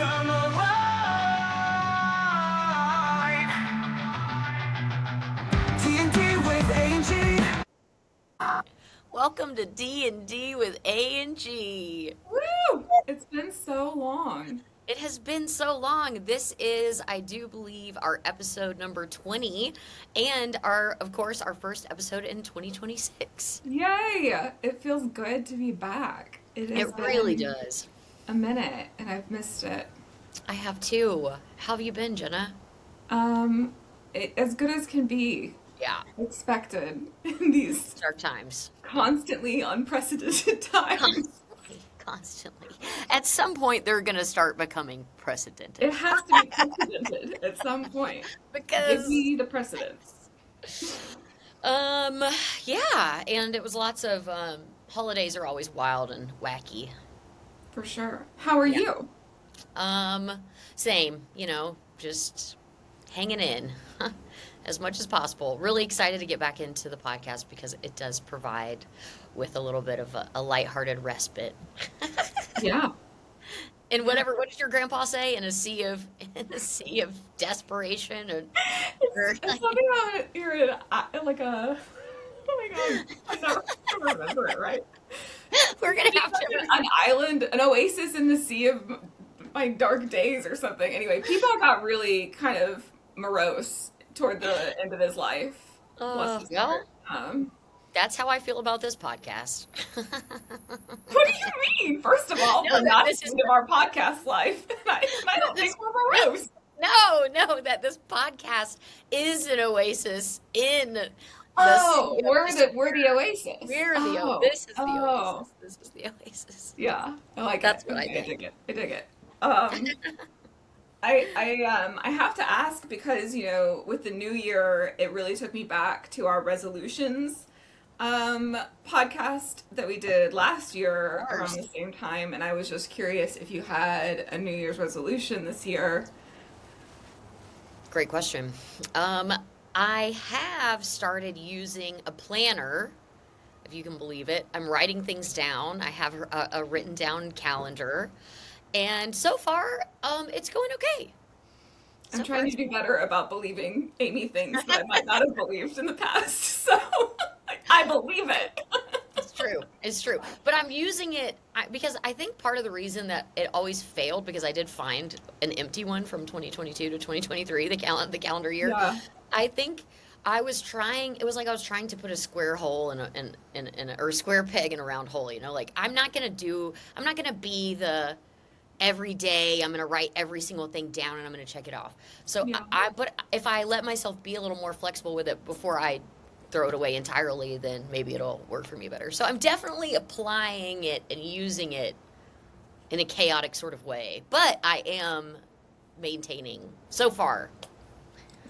come alive. D&D with A&G. Welcome to D&D with A&G. Woo! It's been so long. It has been so long. This is, I do believe, our episode number 20 and of course, our first episode in 2026. Yay! It feels good to be back. It has It really been does. a minute and I've missed it. I have too. How have you been, Jenna? As good as can be Yeah, expected in these dark times. constantly unprecedented times. Constantly. At some point, they're going to start becoming precedented. It has to be precedented at some point. Give Because, me the precedence. yeah, and it was lots of, holidays are always wild and wacky. For sure. How are Yeah. you? Same, just hanging in as much as possible. Really excited to get back into the podcast because it does provide with a little bit of a lighthearted respite. Yeah. And what did your grandpa say? In a sea of desperation or It's something about you're like a. Oh my god, I don't remember it right. we're gonna have It's to. like an island, an oasis in the sea of my dark days or something. Anyway, people got really kind of morose toward the end of his life. Bless his Well, heart. that's how I feel about this podcast. What do you mean? First of all, No, we're that not this the is end of our podcast life. I don't think we're morose. No, that this podcast is an oasis in the Oh, sea of we're the oasis. We're the Oh, this is the oh. oasis. This is the oasis. Yeah, I like That's it. what I Okay, think. dig it. I dig it. I have to ask because with the new year, it really took me back to our resolutions podcast that we did last year Of course. around the same time, and I was just curious if you had a New Year's resolution this year. Great question. I have started using a planner, if you can believe it. I'm writing things down. I have a written down calendar, and so far, it's going okay. I'm So far, trying it's to do better about believing Amy things that I might not have believed in the past, so I believe it. It's true. It's true. But I'm using it because I think part of the reason that it always failed because I did find an empty one from 2022 to 2023, the calendar year. Yeah. I think I was trying. It was like I was trying to put a square hole or a square peg in a round hole. Like I'm not gonna be the every day I'm gonna write every single thing down and I'm gonna check it off. So Yeah. but if I let myself be a little more flexible with it before I throw it away entirely, then maybe it'll work for me better. So I'm definitely applying it and using it in a chaotic sort of way, but I am maintaining so far.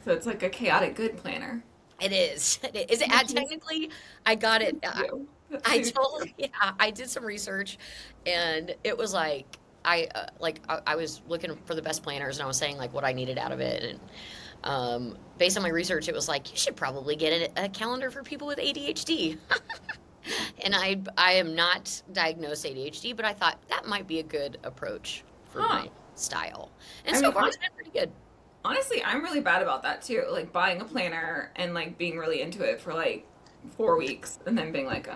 So it's like a chaotic good planner. It is. Is it? Which is Technically, I got it. you. That's I you. yeah, I did some research, and it was like I was looking for the best planners, and I was saying like what I needed out of it, and based on my research, it was like you should probably get a calendar for people with ADHD. And I am not diagnosed ADHD, but I thought that might be a good approach for Huh. my style, and I so mean, far it's been pretty good. honestly, I'm really bad about that too. Like buying a planner and like being really into it for like 4 weeks and then being like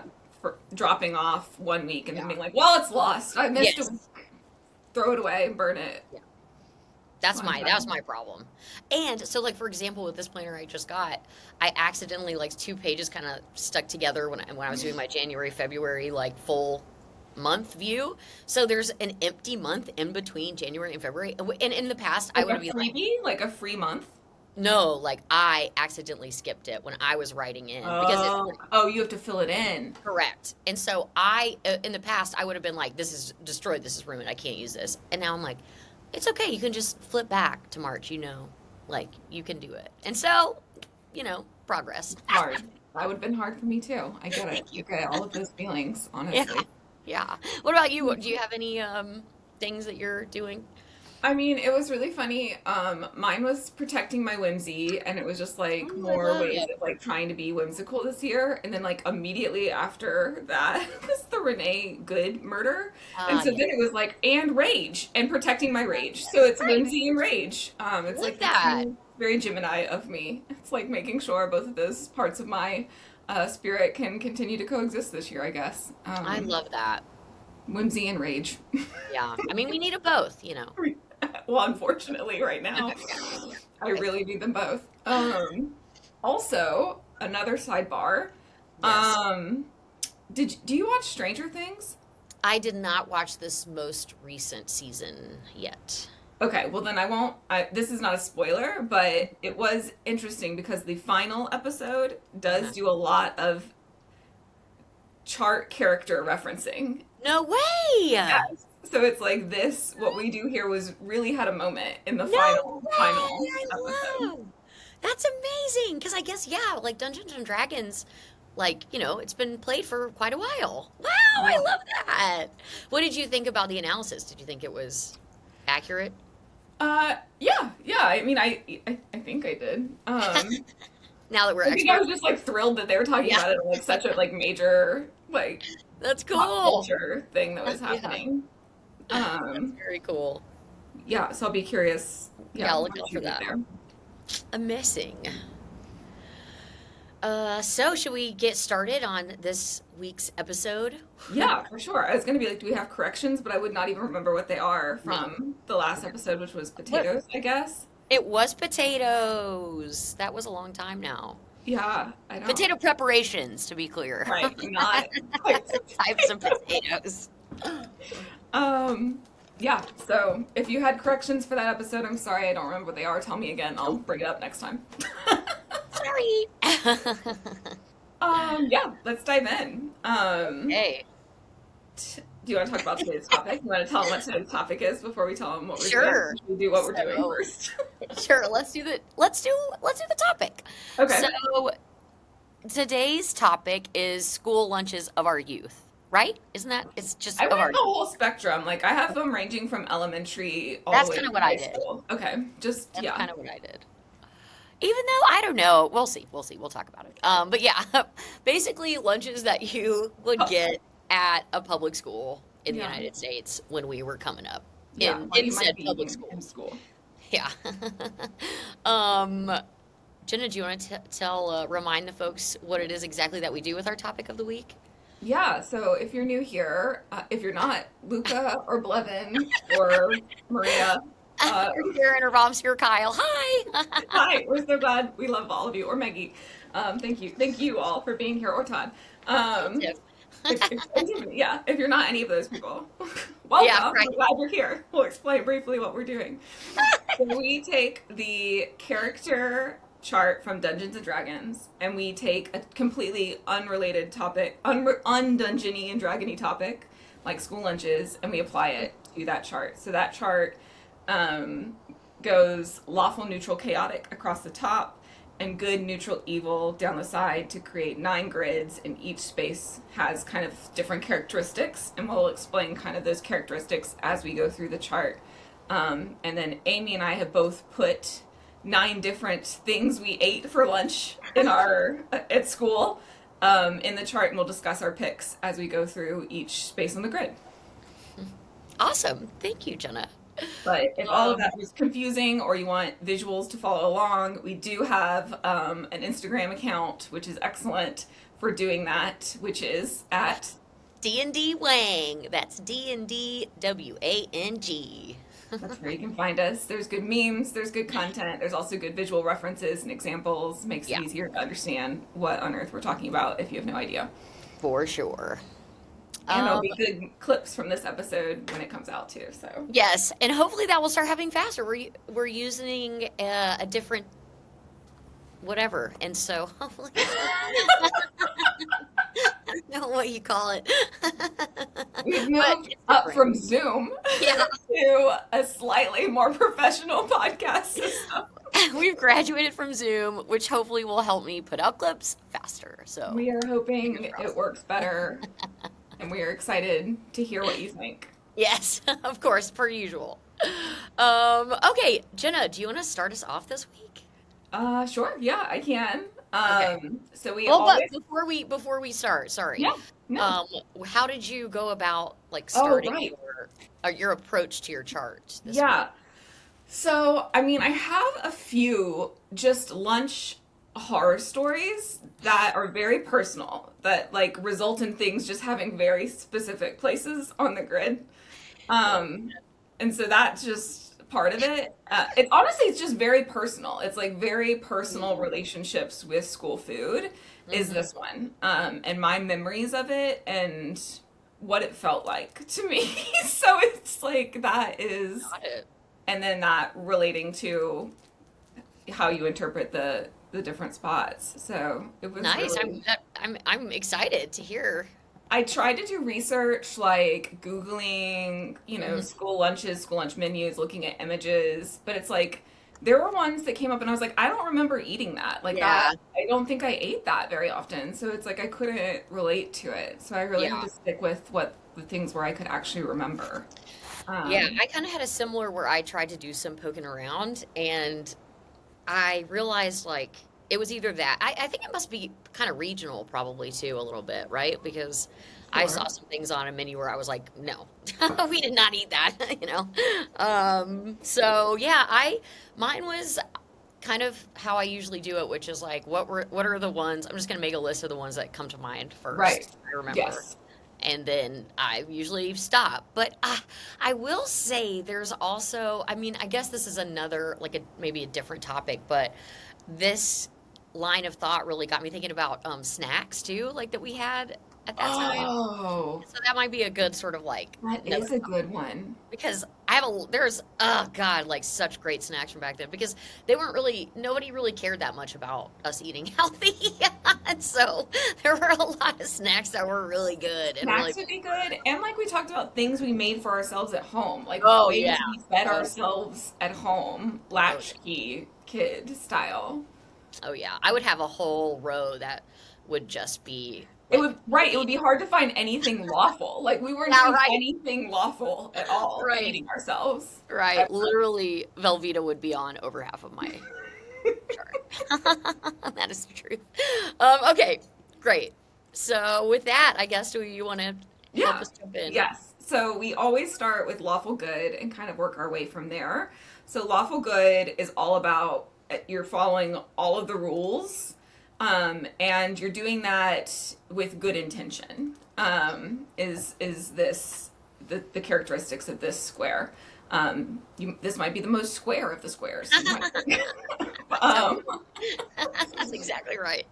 dropping off 1 week and then Yeah. being like, well, it's lost. I missed Yes. it. Throw it away, burn it. Yeah. That was Fun. my problem. And so like for example with this planner I just got, I accidentally like 2 pages kind of stuck together when I was doing my January, February like full month view. So there's an empty month in between January and February. And in the past I Like would a be like, freebie, like a free month. no, like I accidentally skipped it when I was writing in because it's Oh, you have to fill it in. correct. And so in the past I would have been like, this is destroyed, this is ruined, I can't use this. And now I'm like, it's okay, you can just flip back to March, like you can do it. And so, progress. Hard. That would have been hard for me too. I get it. Thank you. I get all of those feelings, Yeah. honestly. Yeah. What about you? Do you have any things that you're doing? I mean, it was really funny. Mine was protecting my whimsy, and it was just like Oh, I more love ways it. of like trying to be whimsical this year. And then like immediately after that was the Renee Good murder. And Ah, so yeah. then it was like, and rage and protecting my rage. So it's Right. whimsy and rage. I It's like like the that. two very Gemini of me. It's like making sure both of those parts of my spirit can continue to coexist this year, I guess. I love that. Whimsy and rage. Yeah. I mean, we need them both, you know. Well, unfortunately, right now, Yeah. I Right. really need them both. Also, another sidebar. Yes. Um, do you watch Stranger Things? I did not watch this most recent season yet. Okay, well then I won't. This is not a spoiler, but it was interesting because the final episode does Uh-huh. do a lot of chart character referencing. No way! Yes. So it's like this, what we do here was really had a moment in the No way! final I episode. love. That's amazing. Because I guess, yeah, like Dungeons and Dragons, like, it's been played for quite a while. Wow, I Yeah. love that. What did you think about the analysis? Did you think it was accurate? Yeah. I mean, I think I did. Now that we're I think I experts? was just like thrilled that they were talking Yeah, about it like such a like major like that's pop cool. culture thing that was Yeah, happening. that's Um, very cool. yeah, so I'll be curious. Yeah, Yeah, I'll look what out you for did that. there. Amazing. So should we get started on this week's episode? Yeah, for sure. I was gonna be like, do we have corrections? But I would not even remember what they are Me. from the last episode, which was What? potatoes, I guess. It was potatoes. That was a long time now. Yeah, I don't. Potato preparations, to be clear. Right, not quite. Types of potatoes. Um, yeah. So if you had corrections for that episode, I'm sorry, I don't remember what they are. Tell me again. I'll bring it up next time. Sorry. Yeah, let's dive in. Hey, Do you want to talk about today's topic? You want to tell them what today's topic is before we tell them what we're doing? sure. We do what we're doing So, first. sure. Let's do the topic. Okay. So today's topic is school lunches of our youth, right? Isn't that? It's just I of went our. the whole spectrum. Like I have them ranging from elementary all That's the way kind to of what I high did. school. Okay. Just That's yeah. kind of what I did. Even though I don't know, we'll see. We'll see. We'll talk about it. But yeah, basically lunches that you would get at a public school in the Yeah. United States when we were coming up Yeah. in What in you said might be public eating in schools. school. Yeah. um, Jenna, do you want to remind the folks what it is exactly that we do with our topic of the week? Yeah, so if you're new here, if you're not Luca or Blevin or Maria, uh, Or Karen or Mom's here, Kyle. Hi. hi, we're so glad we love all of you, or Maggie. Thank you all for being here, or Todd. Um, Tiff. if you're not any of those people, Yeah, welcome. right. We're glad you're here. We'll explain briefly what we're doing. So we take the character chart from Dungeons and Dragons, and we take a completely unrelated topic, undungeony and dragony topic, like school lunches, and we apply it to that chart. So that chart um, goes lawful, neutral, chaotic across the top, and good, neutral, evil down the side to create 9 grids, and each space has kind of different characteristics, and we'll explain kind of those characteristics as we go through the chart. And then Amy and I have both put 9 different things we ate for lunch in our at school in the chart, and we'll discuss our picks as we go through each space on the grid. Awesome. Thank you, Jenna. But if all of that was confusing or you want visuals to follow along, we do have an Instagram account, which is excellent for doing that, which is at D&D Wang. That's D&D WANG. that's where you can find us. There's good memes, there's good content, there's also good visual references and examples. Makes Yeah, it easier to understand what on earth we're talking about if you have no idea. for sure. And there'll Um, be good clips from this episode when it comes out too. So yes, and hopefully that will start happening faster. We're using a different whatever, and so hopefully I don't know what you call it, we've but moved it's up different. from Zoom Yeah, to a slightly more professional podcast system. we've graduated from Zoom, which hopefully will help me put out clips faster. So We are fingers hoping it crossed. works better, and we are excited to hear what you think. Yes, of course, per usual. Okay, Jenna, do you want to start us off this week? Sure. Yeah, I can. Okay. So we Well, but always, before we start, sorry. yeah, no. Um, how did you go about like Oh, starting right. your approach to your chart this week? Yeah. So, I mean, I have a few just lunch horror stories that are very personal, that like result in things just having very specific places on the grid. Love Um, and so that's just part of it. It honestly, it's just very personal. It's like very personal it. relationships with school food is Mm-hmm. this one. And my memories of it and what it felt like to me. So it's like that is, Got it. and then that relating to how you interpret the different spots. So it was Nice. really I'm excited to hear. I tried to do research like Googling, Mhm. school lunches, school lunch menus, looking at images, but it's like there were ones that came up and I was like, I don't remember eating that. Like Yeah. that, I don't think I ate that very often. So it's like I couldn't relate to it. So I really had Yeah. to stick with what the things where I could actually remember. Yeah. Um, I kind of had a similar where I tried to do some poking around and I realized like it was either that. I think it must be kind of regional, probably too, a little bit, right? Because I sure. saw some things on a menu where I was like, no, we did not eat that, you know? So yeah, mine was kind of how I usually do it, which is like, what are the ones, I'm just going to make a list of the ones that come to mind Right. first, I remember. Yes. And then I usually stop. But I will say there's also, I mean, I guess this is another, like maybe a different topic, but this line of thought really got me thinking about snacks too, like that we had at that time. Oh, So that might be a good sort of like that another is a topic good one. because there's oh god like such great snacks from back then because they weren't really nobody really cared that much about us eating healthy and so there were a lot of snacks that were really good and really Snacks would be good. And like we talked about things we made for ourselves at home, like oh yeah ways we fed oh, ourselves at home, oh yeah latchkey kid style. oh yeah I would have a whole row that would just be It like would, right, it would made be hard to find anything lawful. Like we weren't yeah doing right anything lawful at all, right feeding ourselves. right literally Velveeta would be on over half of my chart. That is the truth. Okay, great. So with that, I guess do you want to help Yeah, us jump in? yes. So we always start with lawful good and kind of work our way from there. So lawful good is all about you're following all of the rules, and you're doing that with good intention. Is this the characteristics of this square? This might be the most square of the squares. You might think. um, That's exactly right.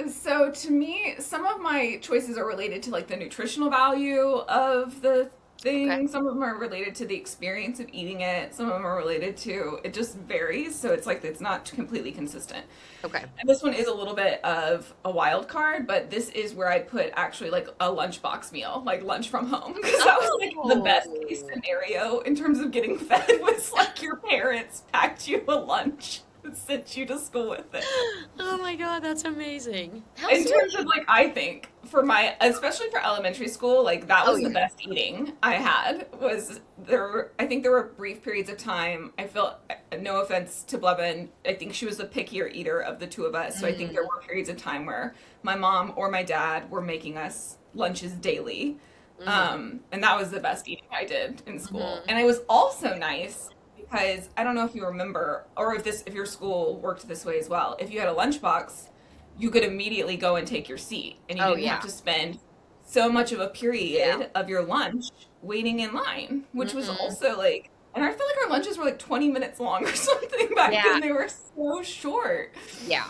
so to me, some of my choices are related to like the nutritional value of the Okay. thing. Some of them are related to the experience of eating it. Some of them are related to it just varies. So it's like it's not completely consistent. Okay. And this one is a little bit of a wild card, but this is where I put actually like a lunchbox meal, like lunch from home, because that was like the best case Oh. scenario in terms of getting fed was like your parents packed you a lunch and sent you to school with it. Oh my God, that's amazing. How In terms sweet. of like I think for my especially for elementary school, like that Oh was the yeah. best eating I had was there I think there were brief periods of time I felt no offense to Blevin, I think she was the pickier eater of the two of us. So I think there Mm, were periods of time where my mom or my dad were making us lunches daily. mm-hmm, And that was the best eating I did in school. mm-hmm. And it was also nice because I don't know if you remember or if your school worked this way as well. If you had a lunchbox, you could immediately go and take your seat and you Oh didn't have yeah. to spend so much of a Yeah. period of your lunch waiting in line, which was Mm-hmm. also like and I feel like our lunches were like 20 minutes long or something back Yeah. then. They were so short. Yeah.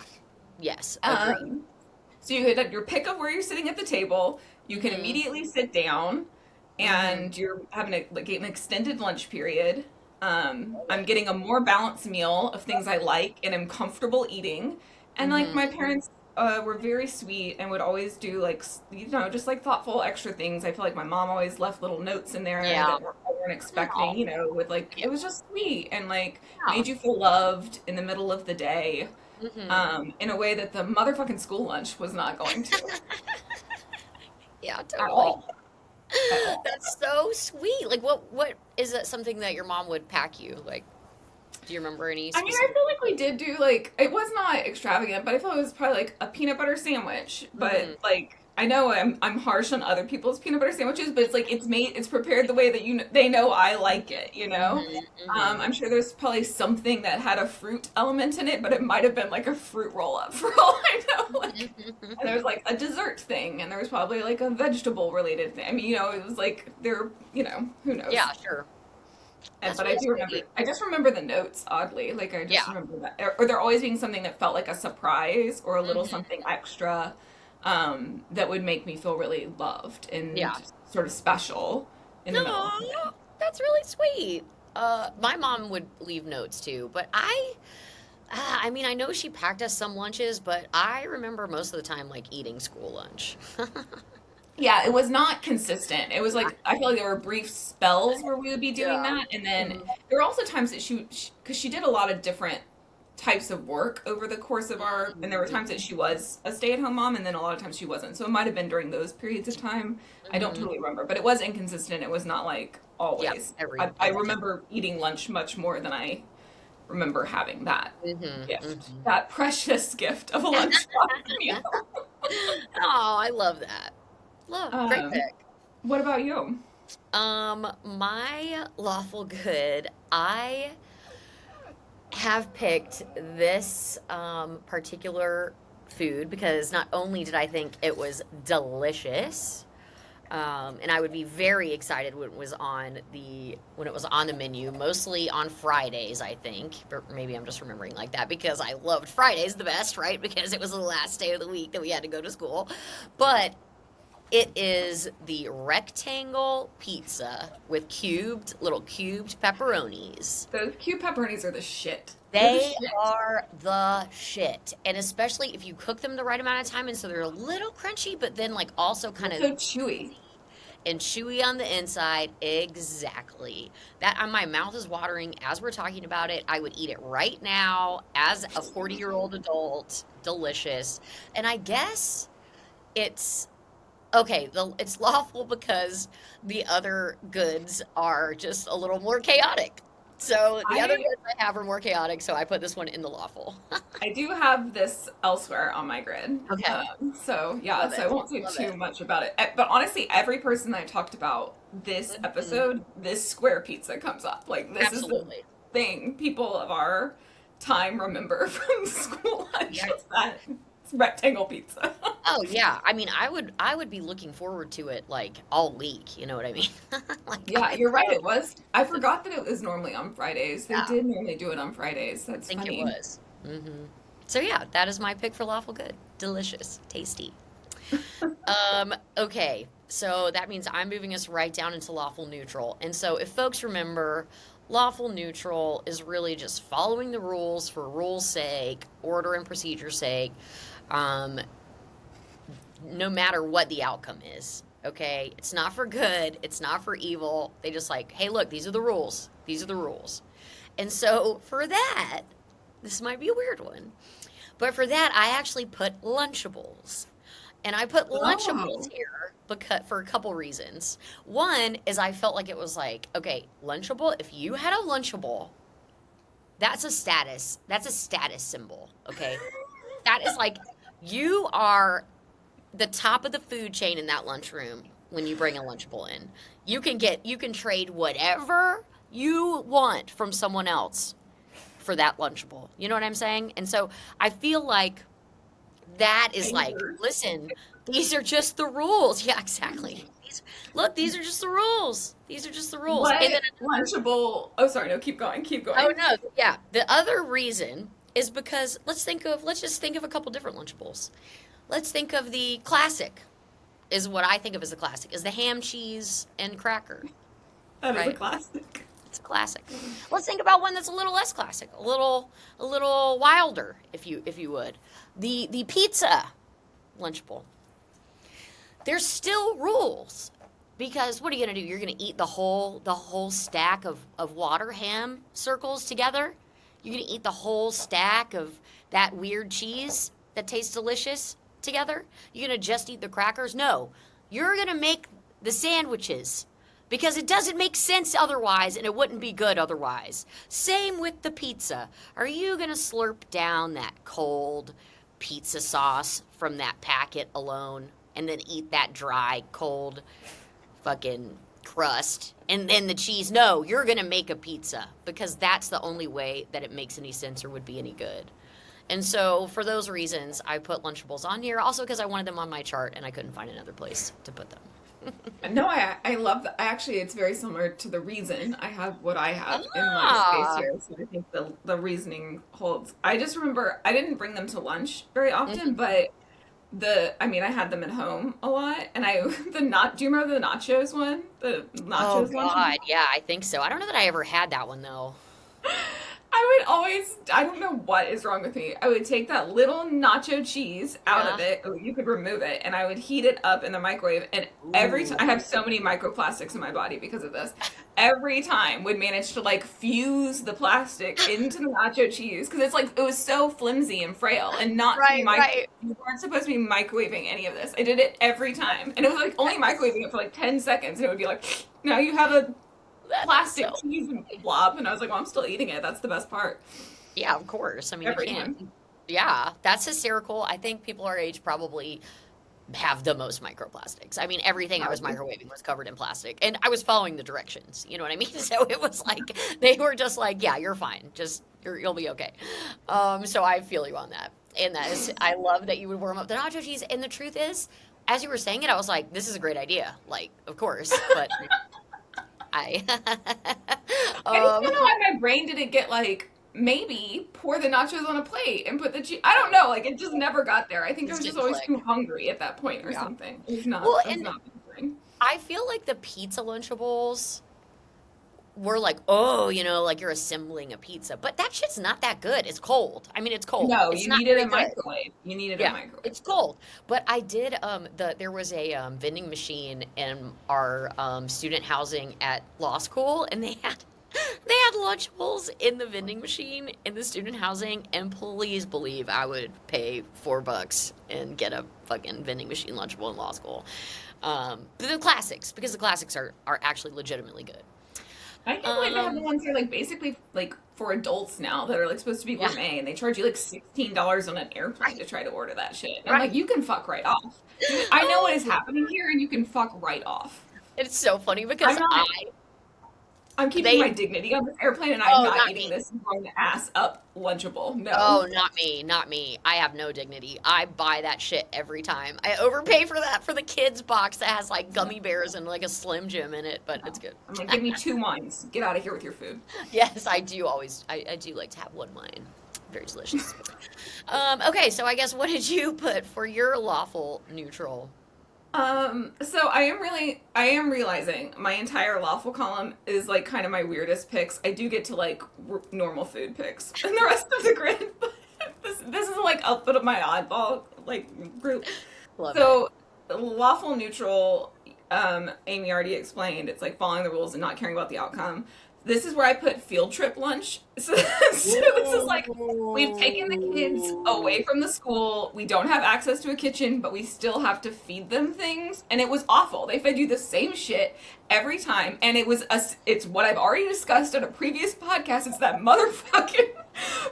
Yes. Agreed. Um, so you had your pick of where you're sitting at the table. You can Mm-hmm. immediately sit down, Mm-hmm. and you're having like an extended lunch period. I'm getting a more balanced meal of things I like and am comfortable eating. And like my Mm-hmm. parents were very sweet and would always do like just like thoughtful extra things. I feel like my mom always left little notes in there Yeah. that I weren't expecting. Oh, With like yeah. it was just sweet and like Yeah. made you feel loved in the middle of the day Mm-hmm. in a way that the motherfucking school lunch was not going to Yeah. at Totally. all. At all. That's so sweet. Like what is that something that your mom would pack you? Like, do you remember any I mean, I specific? feel like we did do like it was not extravagant, but I feel it was probably like a peanut butter sandwich. But Mm, like I know I'm harsh on other people's peanut butter sandwiches, but it's like it's prepared the way that they know I like it, you know? mm-hmm. I'm sure there's probably something that had a fruit element in it, but it might have been like a fruit roll up for all I know. Like, and there was like a dessert thing, and there was probably like a vegetable related thing. I mean, it was like who knows? Yeah, sure. And, That's but I really do remember, sweet. I just remember the notes oddly. Like I just Yeah. remember that, or there always being something that felt like a surprise or a little Hmm. something extra, that would make me feel really loved Yeah. and sort of special in the middle of the day. No, that's really sweet. My mom would leave notes too, but I mean, I know she packed us some lunches, but I remember most of the time like eating school lunch. Yeah, it was not consistent. It was like I feel like there were brief spells where we would be doing Yeah. that, and then Mhm. there were also times that because she did a lot of different types of work over the course of and there were times that she was a stay-at-home mom, and then a lot of times she wasn't. So it might have been during those periods of time. I don't Mhm. totally remember, but it was inconsistent. It was not like Yeah, always. I every time. remember eating lunch much more than I remember having that Mhm. gift, Mhm. that precious gift of a lunchbox meal. Oh, I love that. Great Um, pick. what about you? My lawful good, I have picked this particular food because not only did I think it was delicious, and I would be very excited when it was on the menu, mostly on Fridays, I think. Or maybe I'm just remembering like that because I loved Fridays the best, right? Because it was the last day of the week that we had to go to school. But it is the rectangle pizza with little cubed pepperonis. Those cute pepperonis are the shit. They're the They shit. are the shit. And especially if you cook them the right amount of time. And so they're a little crunchy, but then like also kind They're of so chewy. and chewy on the inside. Exactly. That my mouth is watering as we're talking about it. I would eat it right now as a 40-year-old adult. Delicious. And I guess it's okay, it's lawful because the other goods are just a little more chaotic. So the other I goods I have are more chaotic, so I put this one in the lawful. I do have this elsewhere on my grid. Okay. So yeah, Love so it. I won't say Love too it. much about it. But honestly, every person I talked about this Mhm. episode, this square pizza comes up. Like this is the Absolutely. thing people of our time remember from school lunch. Yeah. It's that it's rectangle pizza. Oh yeah. I mean, I would be looking forward to it like all week. You know what I mean? Like Yeah, I you're right. love It was. I forgot that it was normally on Fridays. They that. did normally do it on Fridays. I That's think it funny. was. So yeah, that is my pick for lawful good. Delicious, tasty. Okay, so that means I'm moving us right down into lawful neutral. And so if folks remember, lawful neutral is really just following the rules for rules' sake, order and procedure's sake, um, no matter what the outcome is. Okay, it's not for good, it's not for evil. They just like, hey, look, these are the rules. These are the rules. And so for that, this might be a weird one, but for that, I actually put Lunchables. And I put Lunchables Oh. here because for a couple reasons. One is I felt like it was like, okay, Lunchable, if you had a Lunchable, that's a status. That's a status symbol, okay? That is like you are the top of the food chain in that lunchroom when you bring a Lunchable in. You can trade whatever you want from someone else for that Lunchable. You know what I'm saying? And so I feel like that is like, Favors. listen, these are just the rules. Yeah, exactly. Look, these are just the rules. These are just the rules. And then What Lunchable? Oh, sorry. No, keep going. Keep oh going. no, yeah. The other reason is because let's just think of a couple different Lunchables. Let's think of the classic. Is what I think of as the classic is the ham, cheese, and cracker. That is a Right? classic. It's a classic. Let's think about one that's a little less classic, a little wilder, if you would. The pizza Lunchable. There's still rules because what are you gonna do? You're gonna eat the whole stack of water ham circles together. You're gonna eat the whole stack of that weird cheese that tastes delicious together. You're gonna just eat the crackers? No, you're gonna make the sandwiches because it doesn't make sense otherwise, and it wouldn't be good otherwise. Same with the pizza. Are you going to slurp down that cold pizza sauce from that packet alone and then eat that dry, cold fucking crust and then the cheese? No, you're going to make a pizza because that's the only way that it makes any sense or would be any good. And so for those reasons, I put Lunchables on here. Also because I wanted them on my chart and I couldn't find another place to put them. No, I love that. Actually, it's very similar to the reason I have what I have in my space here. So I think the reasoning holds. I just remember I didn't bring them to lunch very often, but I had them at home a lot. And do you remember the nachos one? The nachos one? Oh God, yeah, I think so. I don't know that I ever had that one though. I don't know what is wrong with me. I would take that little nacho cheese out of it. You could remove it, and I would heat it up in the microwave. And every time, I have so many microplastics in my body because of this. Every time would manage to like fuse the plastic into the nacho cheese because it's like it was so flimsy and frail and not right. You weren't supposed to be microwaving any of this. I did it every time, and it was like only microwaving it for like 10 seconds, and it would be like, now you have a plastic cheese blob, and I was like, well, I'm still eating it. That's the best part. Yeah, of course. I mean, Every you can't. time. Yeah, that's hysterical. I think people our age probably have the most microplastics. I mean, everything I was microwaving was covered in plastic, and I was following the directions. You know what I mean? So it was like they were just like, "Yeah, you're fine. You'll be okay." So I feel you on that. And that is, I love that you would warm up the nacho cheese. And the truth is, as you were saying it, I was like, "This is a great idea." Like, of course, but I. I don't know why my brain didn't get like, maybe pour the nachos on a plate and put the cheese. I don't know. Like, it just never got there. I think I was just always too hungry at that point or something. It's not. Well, That's not my brain. I feel like the pizza Lunchables were like, oh, like you're assembling a pizza. But that shit's not that good. It's cold. I mean, it's cold. No, It's you not need it very in good. microwave. You need it in microwave. It's cold. But I did, there was a vending machine in our student housing at law school, and they had Lunchables in the vending machine in the student housing, and please believe I would pay $4 and get a fucking vending machine Lunchable in law school. But the classics, because the classics are actually legitimately good. I can't believe they have the ones that are like basically like for adults now that are like supposed to be gourmet, and they charge you like $16 on an airplane to try to order that shit. And I'm like, you can fuck right off. I know what is happening here, and you can fuck right off. It's so funny because I'm keeping my dignity on this airplane, and I'm not eating this grown ass up Lunchable. No. Oh, not me. I have no dignity. I buy that shit every time. I overpay for that for the kids box that has like gummy bears and like a Slim Jim in it, but it's good. I'm like, give me 2 wines. Get out of here with your food. Yes, I do always. I do like to have one wine. Very delicious. Okay, so I guess what did you put for your lawful neutral? So I am realizing my entire lawful column is like kind of my weirdest picks. I do get to like normal food picks and the rest of the grid. But this is like a bit of my oddball like group. Love so lawful neutral, Amy already explained. It's like following the rules and not caring about the outcome. This is where I put field trip lunch. So this is like, we've taken the kids away from the school. We don't have access to a kitchen, but we still have to feed them things. And it was awful. They fed you the same shit every time. And it's what I've already discussed on a previous podcast. It's that motherfucking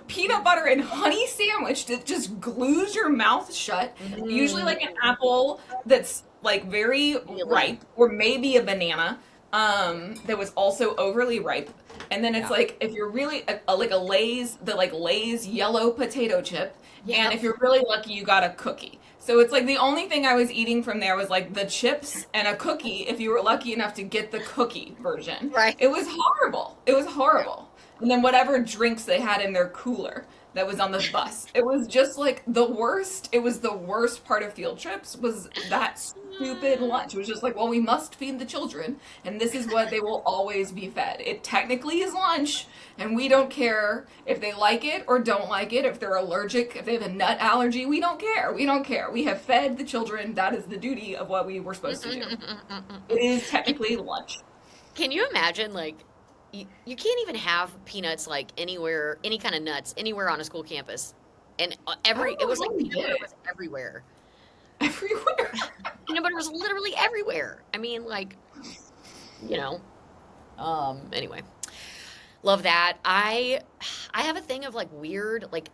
peanut butter and honey sandwich that just glues your mouth shut. Usually like an apple that's like very ripe, or maybe a banana. That was also overly ripe. And then it's like, if you're really like a Lay's yellow potato chip. And if you're really lucky, you got a cookie. So it's like the only thing I was eating from there was like the chips and a cookie if you were lucky enough to get the cookie version. Right. It was horrible. And then whatever drinks they had in their cooler that was on the bus. It was just like the worst. It was the worst part of field trips was that stupid lunch. It was just like, well, we must feed the children, and this is what they will always be fed. It technically is lunch, and we don't care if they like it or don't like it, if they're allergic, if they have a nut allergy. We don't care. We have fed the children. That is the duty of what we were supposed to do. It is technically lunch. Can you imagine, like, you can't even have peanuts like anywhere, any kind of nuts anywhere on a school campus, and it was like peanut butter was everywhere. Everywhere. Peanut butter was literally everywhere. I mean, like, you know. Anyway, love that. I have a thing of like weird like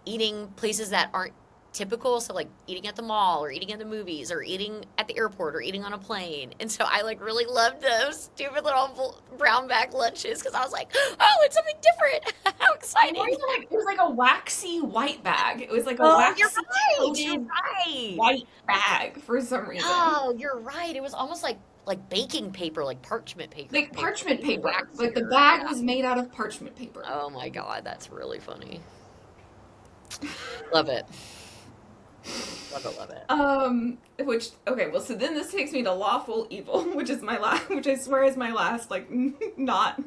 eating places that aren't typical, so like eating at the mall or eating at the movies or eating at the airport or eating on a plane. And so I like really loved those stupid little brown bag lunches because I was like, oh, it's something different. How And exciting. it was like a waxy white bag. It was like a Oh, you're waxy right. You're coated right. white bag for some reason. Oh, you're right. It was almost like baking paper, like parchment paper, Like parchment even paper. Like the waxier. bag Yeah. was made out of parchment paper. Oh my God, that's really funny. Love it. Love it, love it. Which okay, well, so then this takes me to lawful evil, which is my last, which I swear is my last, like, not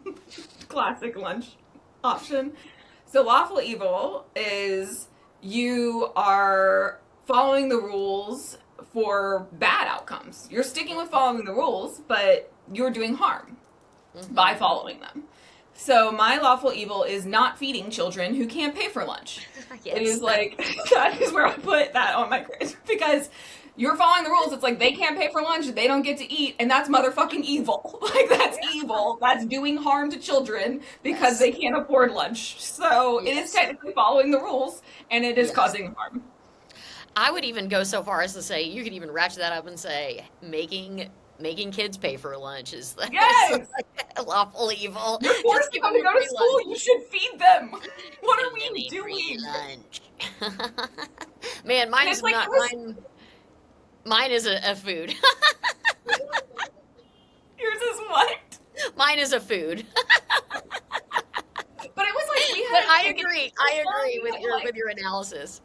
classic lunch option. So lawful evil is you are following the rules for bad outcomes. You're sticking with following the rules, but you're doing harm by Hmm. following them. So my lawful evil is not feeding children who can't pay for lunch. It Yes. is like that is where I put that on my grid because you're following the rules. It's like they can't pay for lunch, they don't get to eat, and that's motherfucking evil. Like that's evil. That's doing harm to children because Yes. they can't afford lunch. So it is Yes. technically following the rules, and it is Yes. causing harm. I would even go so far as to say you could even ratchet that up and say making kids pay for lunch is Yes, lawful evil. you're Just forcing give them them to a go to free school. lunch. You should feed them. What are Give them we a free doing? lunch. Man, And it's mine's like not it was mine is a food. yours is what? Mine is a food. But it was like we But had a I ticket agree. so I agree funny, with your analysis.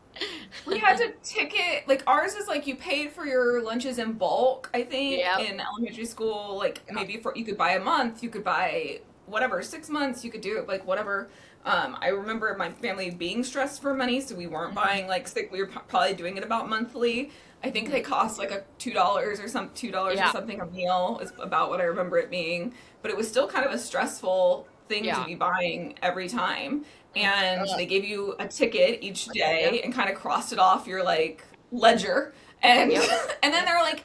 we had to ticket like ours is like you paid for your lunches in bulk, I think, Yep. in elementary school. Like Yep. maybe for you could buy a month, you could buy whatever, 6 months, you could do it like whatever. I remember my family being stressed for money, so we weren't Mhm. buying like we were probably doing it about monthly. I think they Mhm. cost like a $2 or $2 or Yeah. something a meal is about what I remember it being. But it was still kind of a stressful thing to Yeah. be buying every time. And Uh, they gave you a ticket each yep. day and kind of crossed it off your like ledger. And Yep. and then they're like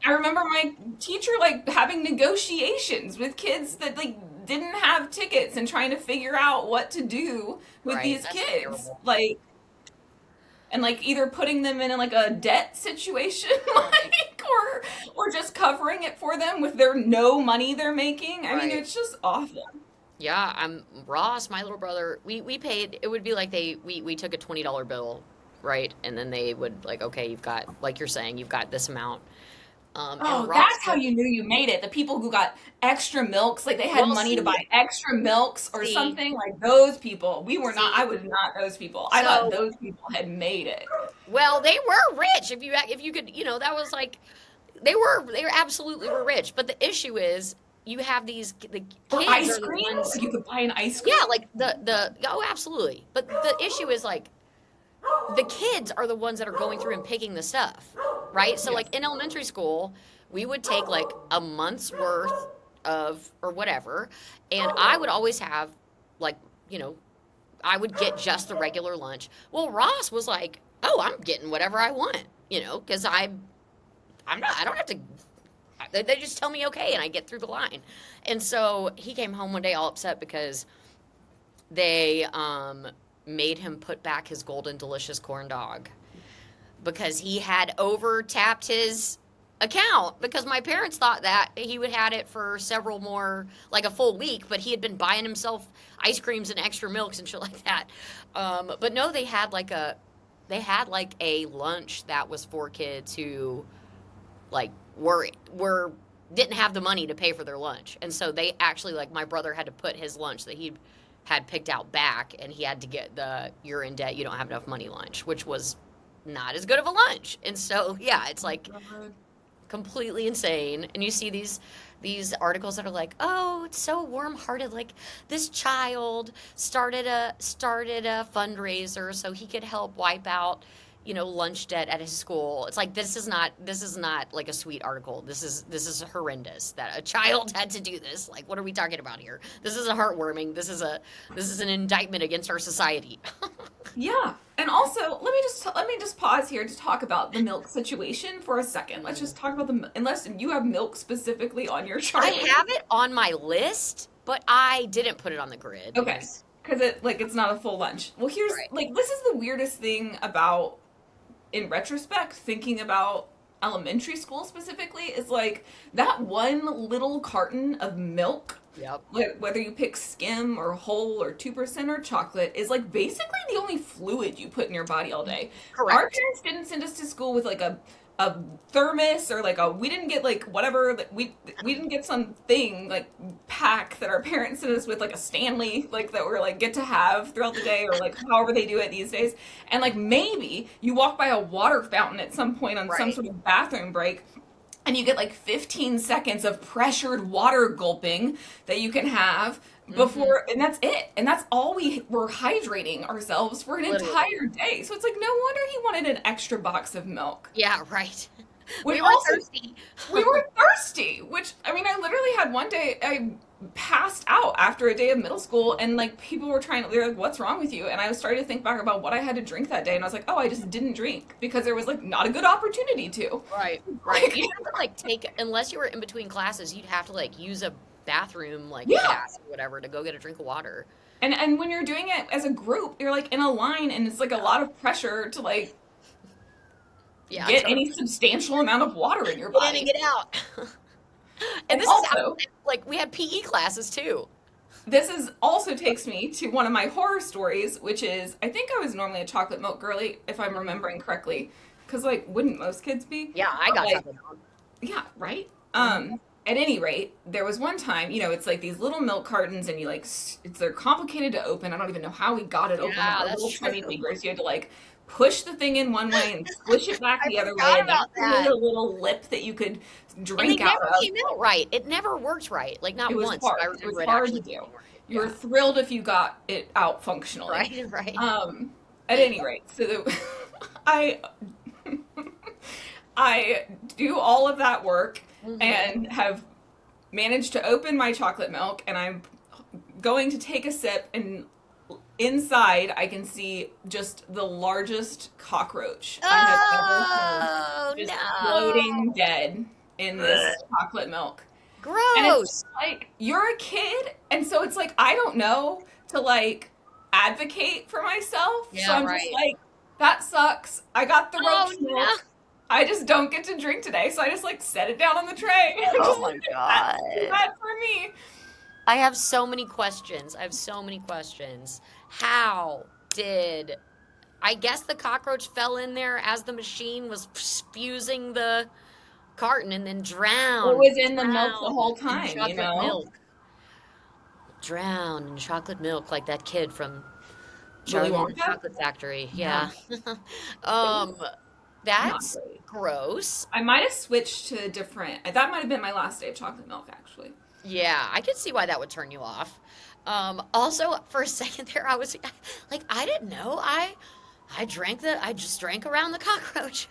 I remember my teacher like having negotiations with kids that like didn't have tickets and trying to figure out what to do with Right. these That's kids. terrible. Like and like either putting them in like a debt situation Right. like or just covering it for them with their no money they're making. I mean, Right. it's just awful. Yeah, I'm Ross, my little brother. We paid. It would be like we took a $20 bill, right? And then they would like, okay, you've got like you're saying, you've got this amount. And Oh, Ross that's how would you knew you made it. The people who got extra milks, like they had well money to buy see extra milks or see something, like those people. We were not, I see. was not those people. I thought So those people had made it. well, they were rich. If you could, that was like they were absolutely were rich. But the issue is you have the Or kids ice are the cream? ones. Like you could buy an ice Yeah, cream? like the oh absolutely. But the issue is like the kids are the ones that are going through and picking the stuff, right? So Yes. like in elementary school, we would take like a month's worth of or whatever, and I would always have like, you know, I would get just the regular lunch. Well, Ross was like, "Oh, I'm getting whatever I want," because I'm not. I don't have to. They just tell me okay, and I get through the line. And so he came home one day all upset because they made him put back his golden delicious corn dog because he had over tapped his account because my parents thought that he would had it for several more like a full week, but he had been buying himself ice creams and extra milks and shit like that. But no, they had like a lunch that was for kids who like were didn't have the money to pay for their lunch, and so they actually like my brother had to put his lunch that he had picked out back, and he had to get the "you're in debt, you don't have enough money" lunch, which was not as good of a lunch. And so yeah, it's like God. completely insane. And you see these articles that are like, oh, it's so warm-hearted, like this child started a fundraiser so he could help wipe out lunch debt at his school. It's like this is not like a sweet article. This is horrendous that a child had to do this. Like, what are we talking about here? This is a heartwarming. This is an indictment against our society. Yeah. And also, let me just pause here to talk about the milk situation for a second. Let's just talk about unless you have milk specifically on your chart. I have it on my list, but I didn't put it on the grid Okay. because Because it's not a full lunch. Well, here's right. like this is the weirdest thing about in retrospect thinking about elementary school specifically is like that one little carton of milk, Yep. like whether you pick skim or whole or 2% or chocolate, is like basically the only fluid you put in your body all day. Our Correct. parents didn't send us to school with like a thermos or like a we didn't get like whatever that we didn't get some thing like pack that our parents sent us with like a Stanley like that we're like get to have throughout the day or like however they do it these days. And like maybe you walk by a water fountain at some point on some Right. sort of bathroom break and you get like 15 seconds of pressured water gulping that you can have Hmm. before, and that's it. And that's all we were hydrating ourselves for an Literally. entire day. So it's like, no wonder he wanted an extra box of milk. Yeah, right. Which We were also, thirsty. we were thirsty, which, I mean, I literally had one day, I passed out after a day of middle school, and like people were they're like, what's wrong with you? And I was starting to think back about what I had to drink that day, and I was like, oh, I just didn't drink because there was like not a good opportunity to. Right, right. You'd have to like unless you were in between classes, you'd have to like use a bathroom like Yeah. pass or whatever to go get a drink of water. And when you're doing it as a group, you're like in a line and it's like a lot of pressure to like Yeah, get totally. any substantial amount of water in your Get in and body. get out. And And this is how also, like we had PE classes too. this is also takes me to one of my horror stories, which is I think I was normally a chocolate milk girly, if I'm remembering correctly. Because like wouldn't most kids be? Yeah, I But got like chocolate milk. yeah, right? Mhm. At any rate, there was one time, it's like these little milk cartons and you like they're complicated to open. I don't even know how we got it open with Yeah, our that's little true. tiny fingers. You had to like push the thing in one way and squish it back I the other way forgot and then about create that. a little lip that you could And they drink out never of. came out right. It never worked right. Like It not was once did I hard. It was remember it hard to actually do. being right. You were Yeah. thrilled if you got it out functionally. Right, right. Um, at any rate, so I I do all of that work Hmm. and have managed to open my chocolate milk and I'm going to take a sip and inside I can see just the largest cockroach I have ever seen Oh just no. floating dead in this chocolate milk. And it's Gross. like you're a kid and so it's like I don't know to like advocate for myself. So Yeah, I'm just right. like that sucks. I got the Oh roach no. milk. I just don't get to drink today, so I just like set it down on the tray. Oh Just my like, that's too God. bad for me. I have so many questions. I have so many questions. How did I guess the cockroach fell in there as the machine was fusing the carton and then It was in the milk the drowned whole in time, you chocolate know? milk. Drowned in chocolate milk like that kid from Willy Charlie and the Wonka? Chocolate Factory. Yeah, Yeah. it was um, not that's great. gross. I might have switched to a different. That might have been my last day of chocolate milk, actually. Yeah, I could see why that would turn you off. Also, for a second there, I was like, I didn't know. I just drank around the cockroach.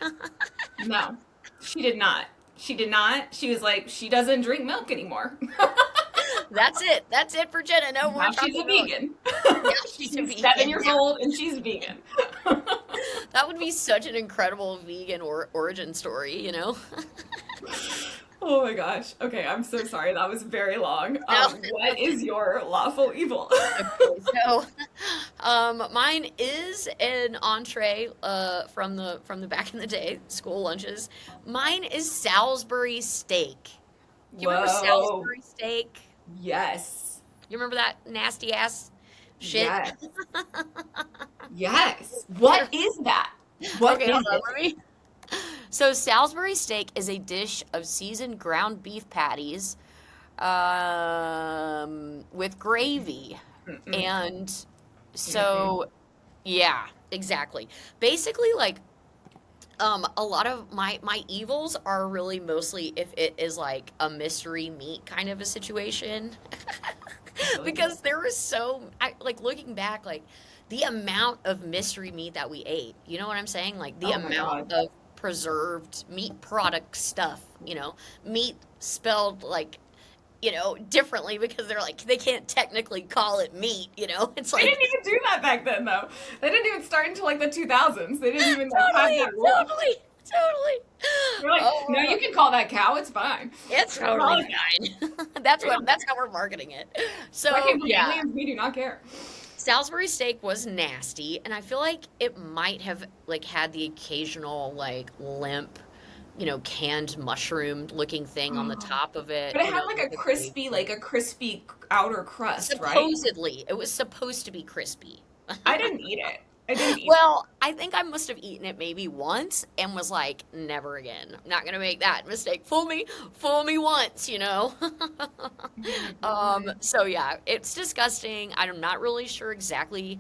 No, she did not. She did not. She was like, she doesn't drink milk anymore. That's it. That's it for Jenna. No more Now she's a chocolate milk. vegan. Now she's a She's 7 years vegan. old and she's vegan. That would be such an incredible vegan origin story, you know? Oh my gosh. Okay, I'm so sorry. That was very long. No. What is your lawful evil? Okay, so mine is an entree from the back in the day, school lunches. Mine is Salisbury steak. Do you remember Whoa. Salisbury steak? Yes. You remember that nasty ass shit? Yes. Yes. What is that? What Okay, is hold on, it? let me. So Salisbury steak is a dish of seasoned ground beef patties with gravy. Mm-mm. And Mm-mm. so, yeah, exactly. Basically, like, a lot of my evils are really mostly if it is like a mystery meat kind of a situation. Really good. Because there was like looking back, like the amount of mystery meat that we ate. You know what I'm saying? Like the Oh my amount God. of preserved meat product stuff, meat spelled like differently because they're like, they can't technically call it meat, It's They like, didn't even do that back then, though. They didn't even start until like the 2000s. They didn't even like have totally, that rule. totally. They're like, no, Oh, you can call that cow. It's fine. it's totally fine. That's how we're marketing it. So, Like in yeah. aliens, we do not care. Salisbury steak was nasty, and I feel like it might have like had the occasional like limp, canned mushroom looking thing on the top of it. But it had like with the a crispy outer crust, right? Supposedly, it was supposed to be crispy. I didn't eat it. I didn't eat Well, I think I must have eaten it maybe once and was like, never again. I'm not gonna make that mistake. Fool me once, So yeah, it's disgusting. I'm not really sure exactly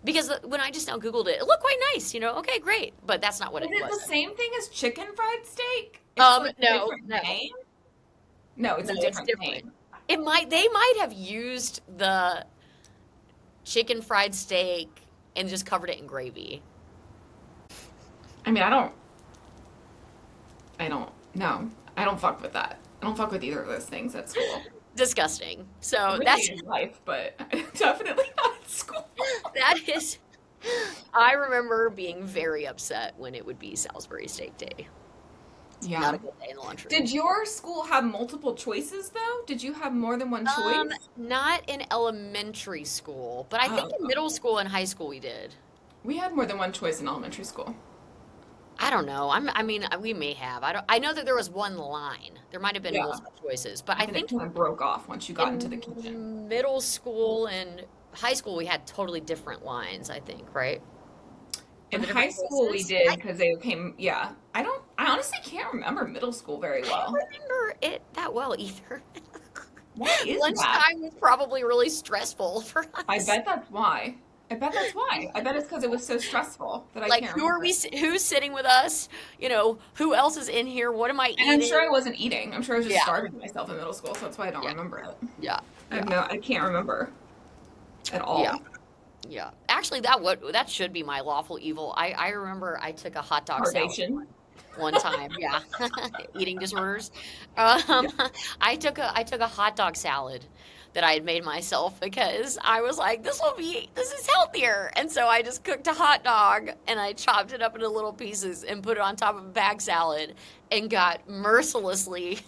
because when I just now Googled it, it looked quite nice, Okay, great. But that's not what Is it it was. the same thing as chicken fried steak? It's like a No, different no. name? No, it's a No, different different. name. They might have used the chicken fried steak and just covered it in gravy. I mean, no. I don't fuck with that. I don't fuck with either of those things at school. Disgusting. So Maybe that's in life, but definitely not at school. that is I remember being very upset when it would be Salisbury steak day. Yeah. Not a good day in the lunchroom. Did your school have multiple choices though? Did you have more than one choice? Not in elementary school, but I think in middle school and high school we did. We had more than one choice in elementary school. I don't know. We may have. I know that there was one line. There might have been Yeah. multiple choices, but I And think it kind of broke off once you got into the kitchen. in middle school and high school we had totally different lines, I think, right? For In the high different school we courses? did because they came, yeah. I honestly can't remember middle school very I well. don't remember it that well either. Why is that? Lunchtime was probably really stressful for us. I bet that's why. I bet it's because it was so stressful that I Like, can't who are remember. who's sitting with us? Who else is in here? What am I And I'm eating? sure I wasn't eating. I'm sure I was just Yeah. starving myself in middle school, so that's why I don't Yeah. remember it. Yeah. I can't remember at all. Yeah. Yeah. Actually, that should be my lawful evil. I remember I took a hot dog salad Starvation. one time. Yeah. Eating disorders. Um, I took a hot dog salad that I had made myself because I was like, this is healthier. And so I just cooked a hot dog and I chopped it up into little pieces and put it on top of a bag salad and got mercilessly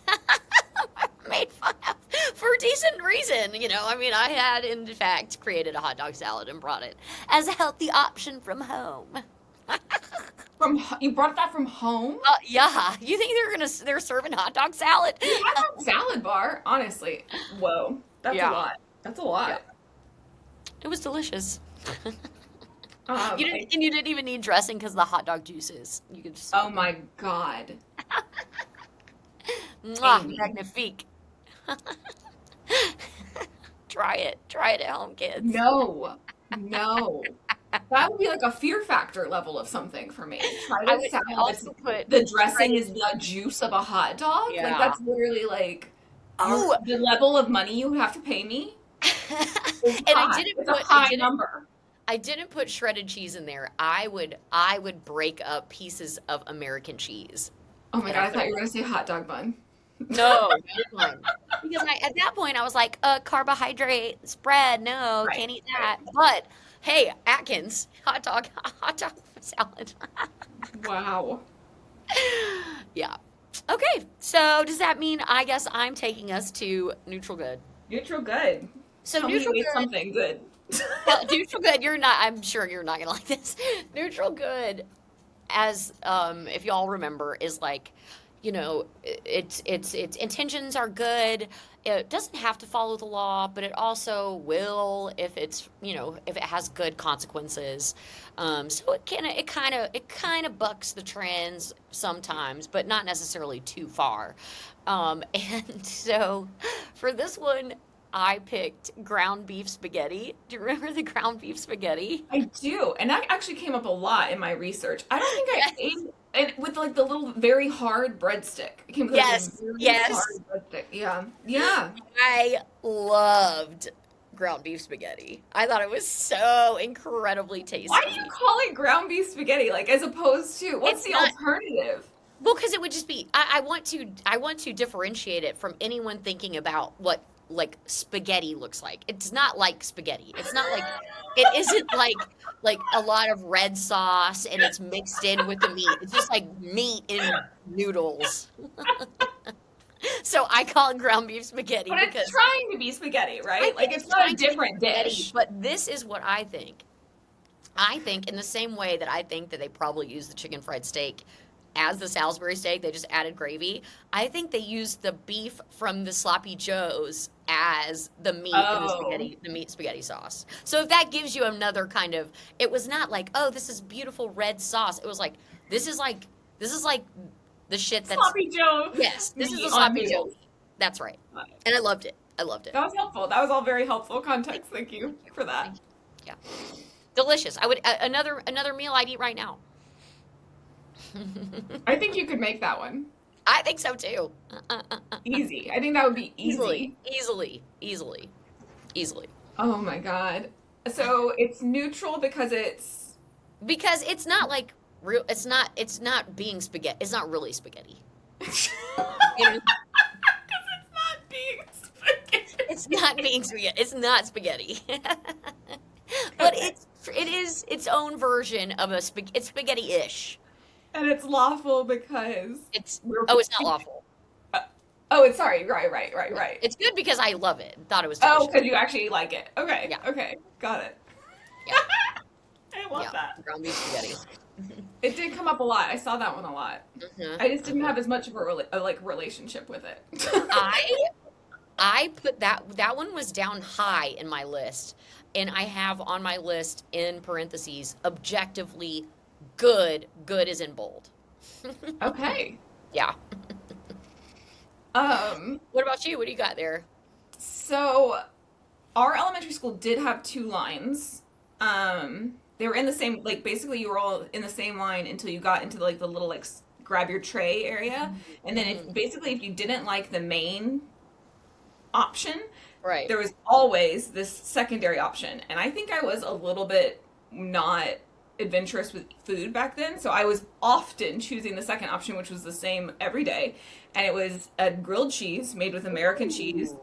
made fun of for a decent reason. I had in fact created a hot dog salad and brought it as a healthy option from home. You brought that from home? Yeah. You think they're serving hot dog salad? You had that salad bar, honestly. Whoa, that's Yeah. a lot. That's a lot. It was delicious. Um, You didn't even need dressing because the hot dog juices. You could just oh my god. Amy. magnifique. Try it at home, kids. No. That would be like a fear factor level of something for me. Try I to would sound also put the dressing is the juice of a hot dog. Yeah. Like that's literally like Oh. the level of money you have to pay me is And high. It's a high number. I didn't put shredded cheese in there. I would break up pieces of American cheese. Oh my And god, I I thought you were gonna say hot dog bun. No, because at that point I was like, carbohydrate spread. No, Right, can't eat that. But hey, Atkins hot dog salad. Wow. Yeah. Okay. So does that mean I guess I'm taking us to neutral good? Neutral good. So Tell me neutral you ate good. something good. Neutral good. You're not. I'm sure you're not gonna like this. Neutral good, as if y'all remember, is like, its intentions are good. It doesn't have to follow the law, but it also will if if it has good consequences. So it kind of bucks the trends sometimes, but not necessarily too far. And so for this one, I picked ground beef spaghetti. Do you remember the ground beef spaghetti? I do, and that actually came up a lot in my research. I don't think I ate it with like the little very hard breadstick. It came with like Yes, a very yes. hard breadstick. Yeah. I loved ground beef spaghetti. I thought it was so incredibly tasty. Why do you call it ground beef spaghetti, like as opposed to what's It's the not- alternative? Well, because it would just be. I want to differentiate it from anyone thinking about what like spaghetti looks like. It's not like spaghetti. It's not like. It isn't like a lot of red sauce and it's mixed in with the meat. It's just like meat in noodles. So I call it ground beef spaghetti But because it's trying to be spaghetti, I right? think Like it's not a trying to be different spaghetti, dish. but this is what I think. I think in the same way that I think that they probably use the chicken fried steak as the Salisbury steak, they just added gravy. I think they used the beef from the sloppy joes as the meat in Oh. the meat spaghetti sauce. So if that gives you another kind of, it was not like, oh, this is beautiful red sauce. It was like, this is like the shit that's, Sloppy Joe. yes, this is meat the on sloppy joe. noodles. That's right. And I loved it. I loved it. That was helpful. That was all very helpful context. Thank you for that. Yeah. Delicious. I would, another meal I'd eat right now. I think you could make that one. I think so too. Easy. I think that would be easy. Easily. Oh my god. So it's neutral because it's Because it's not like real. It's not being spaghetti. It's not really spaghetti. You know? it's not being spaghetti. It's not being spaghetti. It's not spaghetti. But it is its own version of a it's spaghetti-ish. And it's lawful because It's we're it's not lawful. Oh, it's sorry. Right. It's good because I love it. Thought it was Oh, delicious. because you actually like it. Okay. Yeah. Okay. Got it. Yeah. I love that. Ground beef spaghetti. It did come up a lot. I saw that one a lot. Mhm. I just didn't have as much of a relationship with it. I put that one was down high in my list, and I have on my list in parentheses objectively good. Good is in bold. Okay. Yeah. What about you? What do you got there? So our elementary school did have two lines. They were in the same, like basically you were all in the same line until you got into like the little like grab your tray area, and then if you didn't like the main option, Right. there was always this secondary option. And I think I was a little bit not adventurous with food back then, so I was often choosing the second option, which was the same every day, and it was a grilled cheese made with American cheese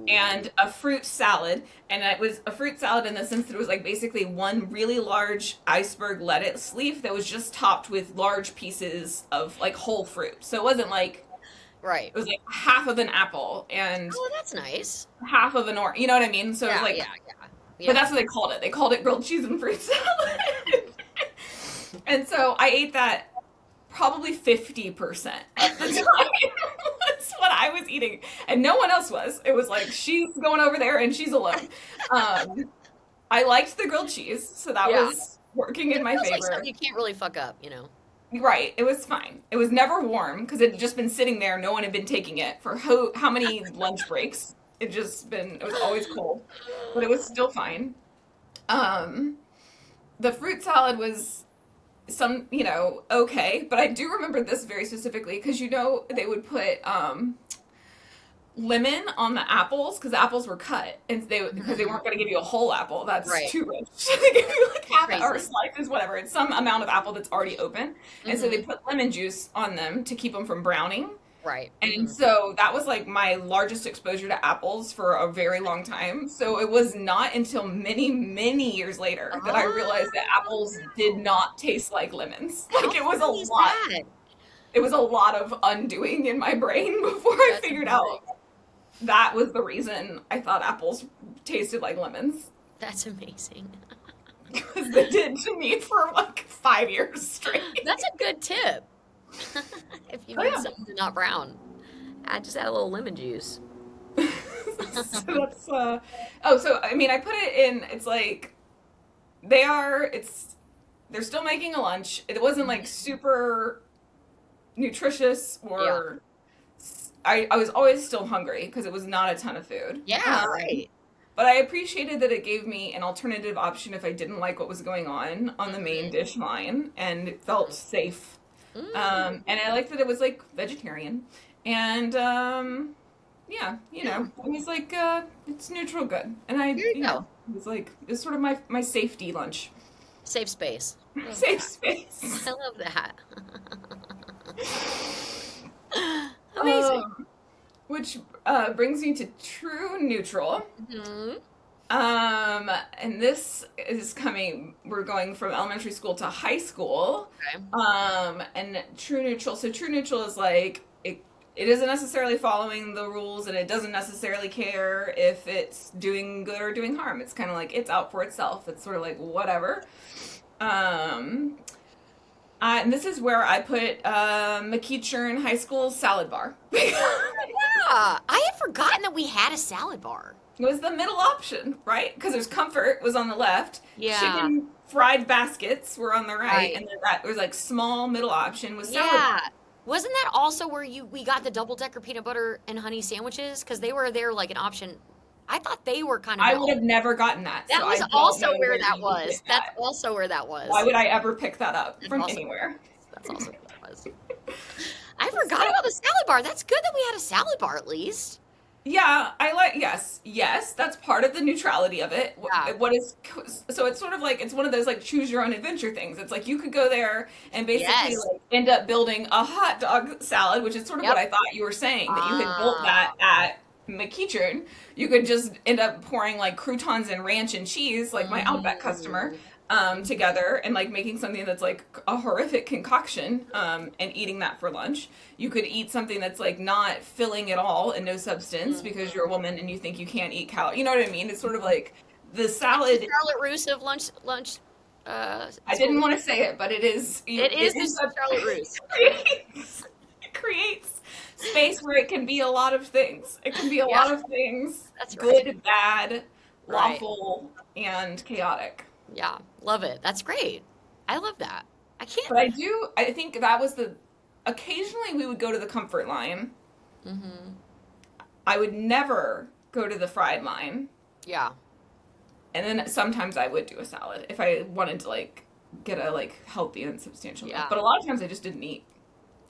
and a fruit salad. And it was a fruit salad in the sense that it was like basically one really large iceberg lettuce leaf that was just topped with large pieces of like whole fruit. So it wasn't like, Right. it was like half of an apple and Oh, that's nice. half of an orange, you know what I mean? So it was like, yeah. but that's what they called it. They called it grilled cheese and fruit salad. And so I ate that probably 50% of the time. That's what I was eating. And no one else was. It was like, she's going over there and she's alone. I liked the grilled cheese, so that was working in my Feels like favor. something you can't really fuck up, you know. Right. It was fine. It was never warm because it had just been sitting there. No one had been taking it for how many lunch breaks. It was always cold, but it was still fine. The fruit salad was okay, but I do remember this very specifically because they would put lemon on the apples because the apples were cut and because they weren't going to give you a whole apple. That's Right. too rich. They give you like half or Crazy. slices, whatever. It's some amount of apple that's already open, and so they put lemon juice on them to keep them from browning. Right. And so that was like my largest exposure to apples for a very long time. So it was not until many, many years later that I realized that apples did not taste like lemons. Like it was a Funny is lot. that? It was a lot of undoing in my brain before I That's figured amazing. out that was the reason I thought apples tasted like lemons. That's amazing. Because they did to me for like 5 years straight. That's a good tip. If you Oh, need yeah. something not brown, just add a little lemon juice. So that's so I mean I put it in, it's like they're still making a lunch. It wasn't like super nutritious or I was always still hungry because it was not a ton of food. Yeah, right. But I appreciated that it gave me an alternative option if I didn't like what was going on the main dish line, and it felt safe. And I liked that it was like vegetarian, and it was like it's neutral good, and I There you go. it was like it's sort of my safety lunch, Safe space. safe space. I love that. Amazing. Which brings me to true neutral. Hmm. And this is coming, we're going from elementary school to high school. Okay. And true neutral. So true neutral is like it isn't necessarily following the rules and it doesn't necessarily care if it's doing good or doing harm. It's kind of like it's out for itself. It's sort of like whatever. And this is where I put McEachern High School salad bar. It Yeah, I had forgotten that we had a salad bar. was the middle option, right? Because there's comfort was on the left, Yeah. chicken fried baskets were on the right, Right. and then that was like small middle option was salad bar. Yeah. Wasn't that also where we got the double decker peanut butter and honey sandwiches? Because they were there like an option. I thought they were kind of. I would have never gotten that. That so was I don't also know where where that you was. get That's that. also where that was. Why would I ever pick that up That's from also- anywhere? That's also where that was. I forgot about the salad bar. That's good that we had a salad bar at least. Yeah, I like yes, that's part of the neutrality of it. Yeah. What is so it's sort of like it's one of those like choose your own adventure things. It's like you could go there and basically Yes. like end up building a hot dog salad, which is sort of Yep. what I thought you were saying that you had built Ah. that at McEachern. You could just end up pouring like croutons and ranch and cheese, like my Outback customer, together and like making something that's like a horrific concoction, and eating that for lunch. You could eat something that's like not filling at all and no substance because you're a woman and you think you can't eat calories. You know what I mean? It's sort of like the salad. Charlotte Russe of lunch. I didn't want to say it, but it is. It is the Charlotte Russe. It creates space where it can be a lot of things. It can be a lot of things. That's right. Good, bad, Right. lawful, and chaotic. Yeah, love it. That's great. I love that. I can't. But I think that was occasionally we would go to the comfort line. Mm-hmm. I would never go to the fried line. Yeah. And then sometimes I would do a salad if I wanted to like get a like healthy and substantial meal. Yeah. But a lot of times I just didn't eat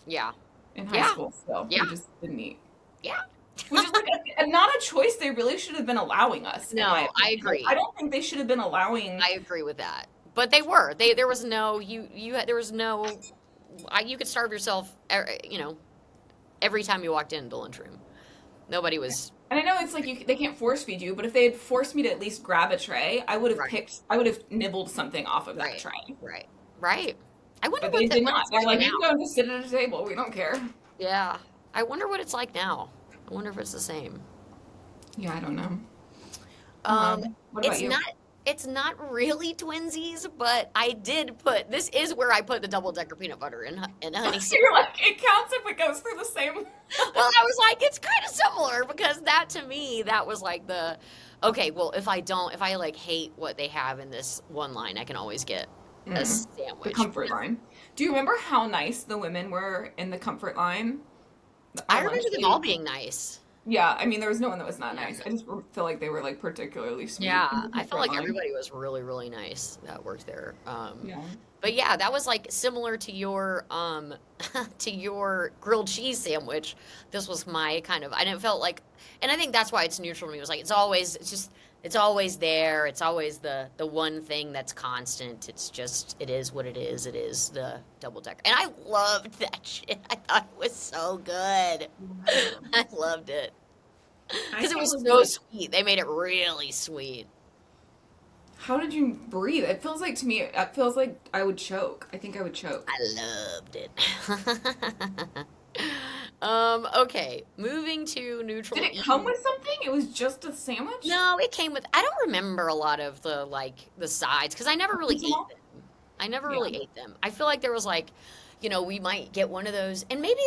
Yeah. in high Yeah. school. So Yeah. we just didn't eat. Yeah. Which is like not a choice they really should have been allowing us. in No, my I opinion. agree. I don't think they should have been allowing. I agree with that. But they were. There was no there was no you could starve yourself, every time you walked into the lunchroom. Nobody was. And I know it's like they can't force feed you, but if they had forced me to at least grab a tray, I would have Right. I would have nibbled something off of that Right. tray. Right. Right. I wonder But they what did what not. it's They're like, now. you can go and just sit at a table. We don't care. Yeah. I wonder what it's like now. I wonder if it's the same. Yeah, I don't know. What about It's you? not really twinsies, but I did put this is where I put the double decker peanut butter and honey. So you're like, it counts if it goes through the same. Well, I was like, it's kind of similar because that to me, that was like okay, well, if I like hate what they have in this one line, I can always get a The sandwich. comfort line. Do you remember how nice the women were in the comfort line? I Our remember lunch them lady? all being nice. Yeah, I mean, there was no one that was not nice. I just feel like they were like particularly sweet. in Yeah, the I comfort felt like line. everybody was really, really nice that worked there. Yeah. But yeah, that was like similar to your to your grilled cheese sandwich. This was my kind of. I didn't felt like, and I think that's why it's neutral to me. It was like it's always there. It's always the one thing that's constant. It is what it is. It is the double decker, and I loved that shit. I thought it was so good. I loved it because it was so sweet. They made it really sweet. How did you breathe? It feels like to me, it feels like I would choke. I think I would choke. I loved it. Okay, moving to neutral. Did it come with something? It was just a sandwich? No, it came with. I don't remember a lot of the sides because I never really ate Small? them. I never really ate them. I feel like there was like, we might get one of those, and maybe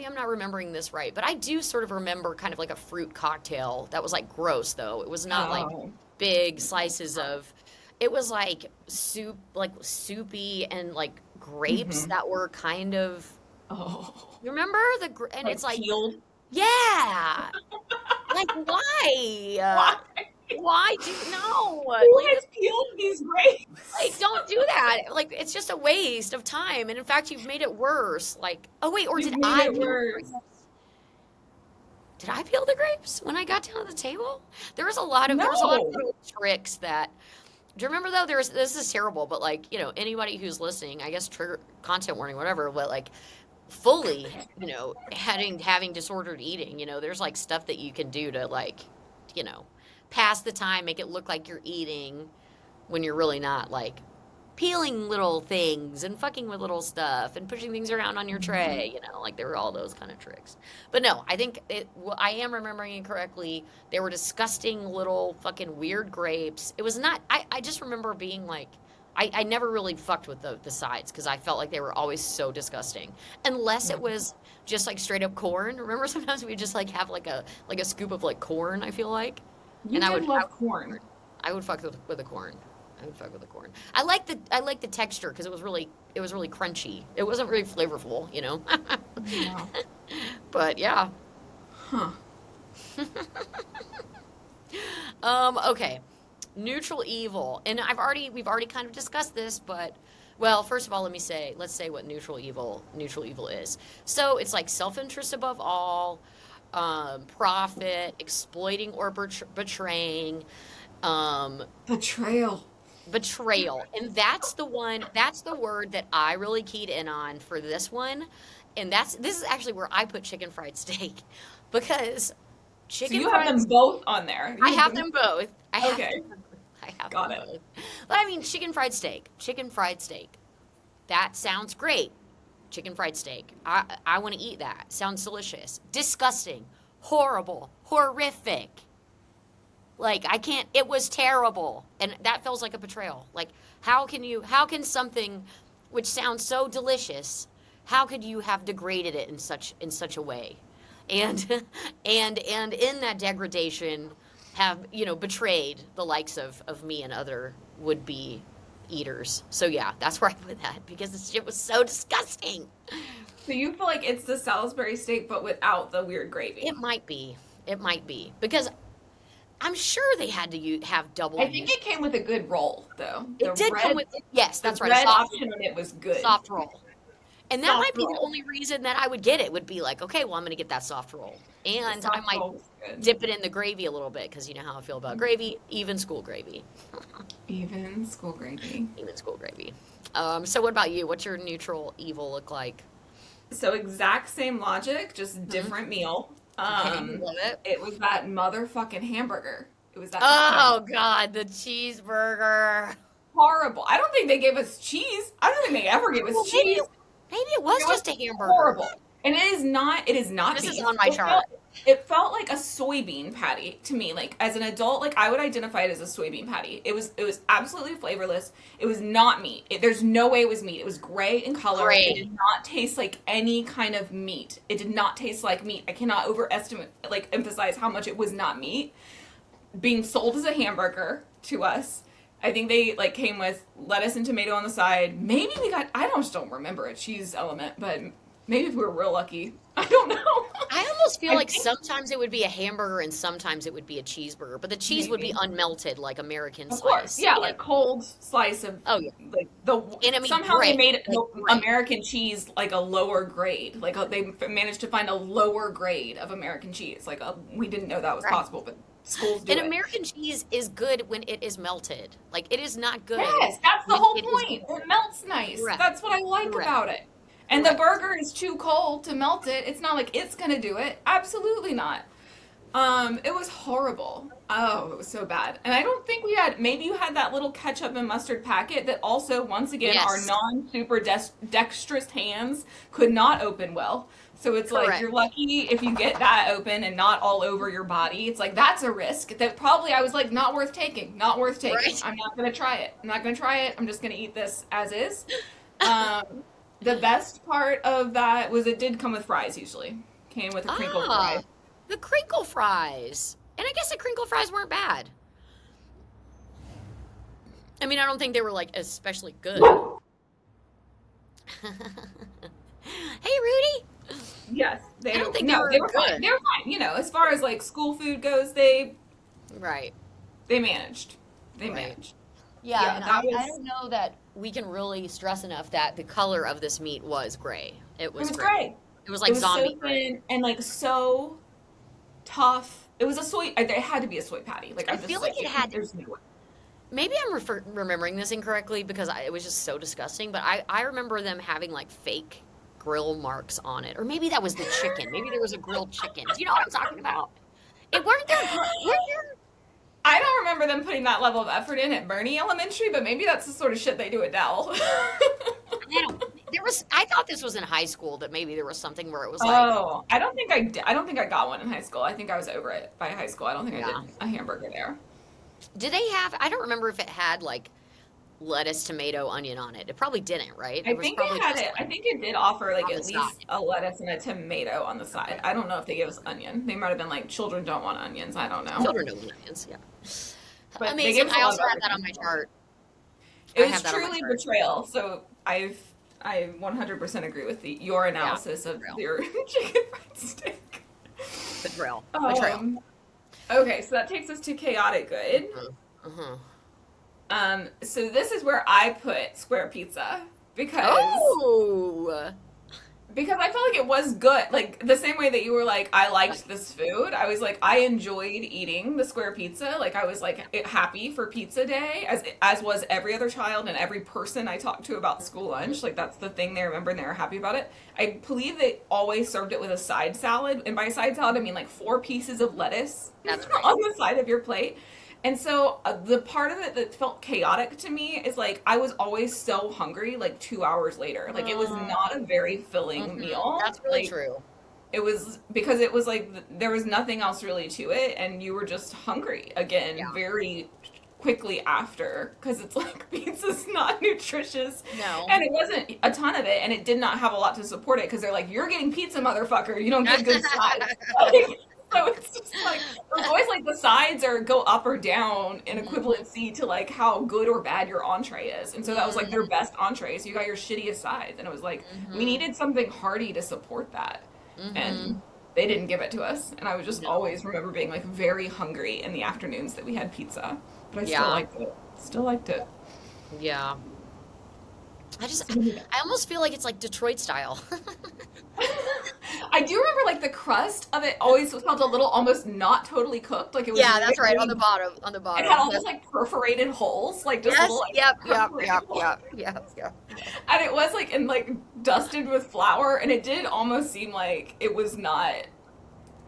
I'm not remembering this right, but I do sort of remember kind of like a fruit cocktail that was like gross though. It was not like Oh. big slices of. It was like soup, like soupy and like grapes that were kind of. Oh. You remember and it's like peeled? yeah, like why? Why? Why do you know? Who has peeled these grapes? Like, don't do that. Like, it's just a waste of time. And in fact, you've made it worse. Like, oh wait, or You've did made I it peel the worse. grapes? Did I peel the grapes when I got down to the table? There was a lot of No. little tricks that. Do you remember though? This is terrible, but like anybody who's listening, I guess trigger content warning, whatever. But like fully, having disordered eating. There's like stuff that you can do to like, you know, pass the time, make it look like you're eating when you're really not, like peeling little things and fucking with little stuff and pushing things around on your tray, like there were all those kind of tricks. But no, I think I am remembering it correctly. They were disgusting little fucking weird grapes. It was not, I just remember being like, I never really fucked with the sides because I felt like they were always so disgusting. Unless it was just like straight up corn. Remember sometimes we just like have like a scoop of like corn, I feel like. You did love corn. I would fuck with the corn. I would fuck with the corn. I like the texture because it was really crunchy. It wasn't really flavorful, Wow. But yeah. Huh. Okay. Neutral evil. And we've already kind of discussed this, but well, first of all, let's say what neutral evil is. So it's like self-interest above all, profit, exploiting or betraying, Betrayal. And that's the word that I really keyed in on for this one. And this is actually where I put chicken fried steak because So you have them both on there. I have them both. I have Okay. them, I have Got them it. both. But I mean, chicken fried steak. That sounds great. Chicken fried steak. I want to eat that. Sounds delicious. Disgusting. Horrible. Horrific. Like, I can't, it was terrible. And that feels like a betrayal. Like, how can something which sounds so delicious, how could you have degraded it in such a way? And in that degradation have, betrayed the likes of me and other would-be eaters. So yeah, that's where I put that because this shit was so disgusting. So you feel like it's the Salisbury steak but without the weird gravy? It might be. Because I'm sure they had to have double. I think it came with a good roll, though. It did come with, yes, that's right. The red option on it was good. Soft roll. And that Soft might be the roll. only reason that I would get it would be like, okay, well, I'm going to get that soft roll. And Soft I might roll was good. dip it in the gravy a little bit because you know how I feel about gravy, even school gravy. Even school gravy. Even school gravy. So what about you? What's your neutral evil look like? So exact same logic, just different meal. Love it. It was that motherfucking hamburger. It was that Oh, God, the cheeseburger. horrible. I don't think they gave us cheese. I don't think they ever gave us Well, cheese. Maybe it was It just was a hamburger. Horrible. And it is not This beef. is on my chart. It felt like a soybean patty to me. Like as an adult, like I would identify it as a soybean patty. It was absolutely flavorless. It was not meat. There's no way it was meat. It was gray in color. Gray. It did not taste like any kind of meat. It did not taste like meat. I cannot emphasize how much it was not meat. Being sold as a hamburger to us. I think they like came with lettuce and tomato on the side. Maybe we got, I don't remember a cheese element, but maybe if we were real lucky. I don't know. I almost feel I like think- sometimes it would be a hamburger and sometimes it would be a cheeseburger, but the cheese would be Maybe. unmelted like American Of slice. course, yeah, like cold slice of. Oh, yeah. Like And I mean, somehow gray, they made like the gray. American cheese like a lower grade. Like they managed to find a lower grade of American cheese. Like we didn't know that was Right. possible, but schools do And it. American cheese is good when it is melted. Like it is not good. Yes, that's the when whole it is- point. It melts nice. Correct. That's what I like Correct. about it. And Correct. the burger is too cold to melt it. It's not like it's gonna do it. Absolutely not. It was horrible. Oh, it was so bad. And I don't think maybe you had that little ketchup and mustard packet that also, once again, Yes. our non-super dexterous hands could not open well. So it's like Correct. you're lucky if you get that open and not all over your body. It's like that's a risk that probably I was like not worth taking. Not worth taking. Right. I'm not gonna try it. I'm just gonna eat this as is. The best part of that was it did come with fries usually. Came with a crinkle fry. The crinkle fries. And I guess the crinkle fries weren't bad. I mean, I don't think they were like especially good. Hey, Rudy. Yes, I don't think they were good. fine. They were fine. You know, as far as like school food goes, they Right. managed. They Right. managed. Yeah, Yeah, and that I was- don't know that we can really stress enough that the color of this meat was gray. It was, It was gray. great. It was like It was zombie so gray. thin and like so tough. It was a soy. It had to be a soy patty. Like I I'm just feel like it had- There's no way. Maybe I'm remembering this incorrectly because it was just so disgusting. But I remember them having like fake grill marks on it. Or maybe that was the chicken. Maybe there was a grilled chicken. Do you know what I'm talking about? It weren't there. I don't remember them putting that level of effort in at Bernie Elementary, but maybe that's the sort of shit they do at Dell. I thought this was in high school, that maybe there was something where it was like, Oh, I don't think I did. I don't think I got one in high school. I think I was over it by high school. I don't think I did a hamburger there. did they have, I don't remember if it had like lettuce, tomato, onion on it. It probably didn't, right? I think it had it. I think it did offer like on at the least side. a lettuce and a tomato on the side. I don't know if they gave us onion. They might have been like, children don't want onions. I don't know. Children don't want onions, yeah. But they Amazing. gave us a I lot also of have that other on my things. chart. It I was have that on my truly chart. betrayal. So I 100% agree with your analysis of betrayal. your chicken fried steak. Betrayal. Okay, so that takes us to chaotic good. So this is where I put square pizza because Oh! I felt like it was good. Like the same way that you were like, I liked this food. I was like, I enjoyed eating the square pizza. Like I was like happy for pizza day, as was every other child and every person I talked to about school lunch. Like that's the thing they remember and they were happy about it. I believe they always served it with a side salad, and by side salad I mean like 4 pieces of lettuce That's right. on the side of your plate. And so the part of it that felt chaotic to me is like I was always so hungry like 2 hours later. Like it was not a very filling meal. That's really Like, true. it was because it was like there was nothing else really to it, and you were just hungry again very quickly after, because it's like pizza's not nutritious. No. And it wasn't a ton of it, and it did not have a lot to support it, because they're like, you're getting pizza, motherfucker. You don't get good sides. So it's just like, it's always like the sides are go up or down in equivalency to like how good or bad your entree is. And so that was like their best entree. So you got your shittiest sides. And it was like, we needed something hearty to support that. And they didn't give it to us. And I was just always remember being like very hungry in the afternoons that we had pizza. But I still liked it. Still liked it. Yeah. I almost feel like it's like Detroit style. I do remember like the crust of it always felt a little almost not totally cooked. Like it was That's right, on the bottom. It had all those like perforated holes, like just little like yep. And it was like dusted with flour, and it did almost seem like it was not.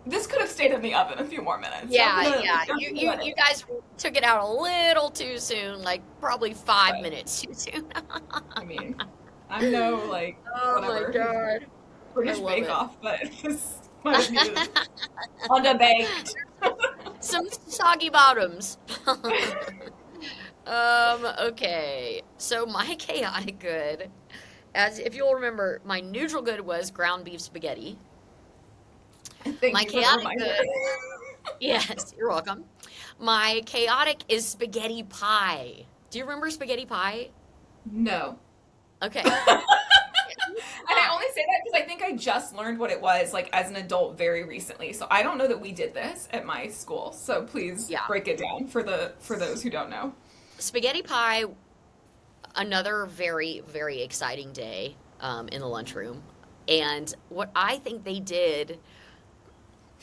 This could have stayed in the oven a few more minutes. You guys took it out a little too soon, like probably 5 minutes too soon. I mean, I'm no like whatever. Oh my god. British Bake Off, but this might have needed underbaked. Some soggy bottoms. Okay. So my chaotic good, as if you'll remember, my neutral good was ground beef spaghetti. My chaotic good. Yes, you're welcome. My chaotic is spaghetti pie. Do you remember spaghetti pie? No. Okay. And I only say that because I think I just learned what it was like as an adult very recently. So I don't know that we did this at my school. So please break it down for those who don't know. Spaghetti pie, another very, very exciting day in the lunchroom. And what I think they did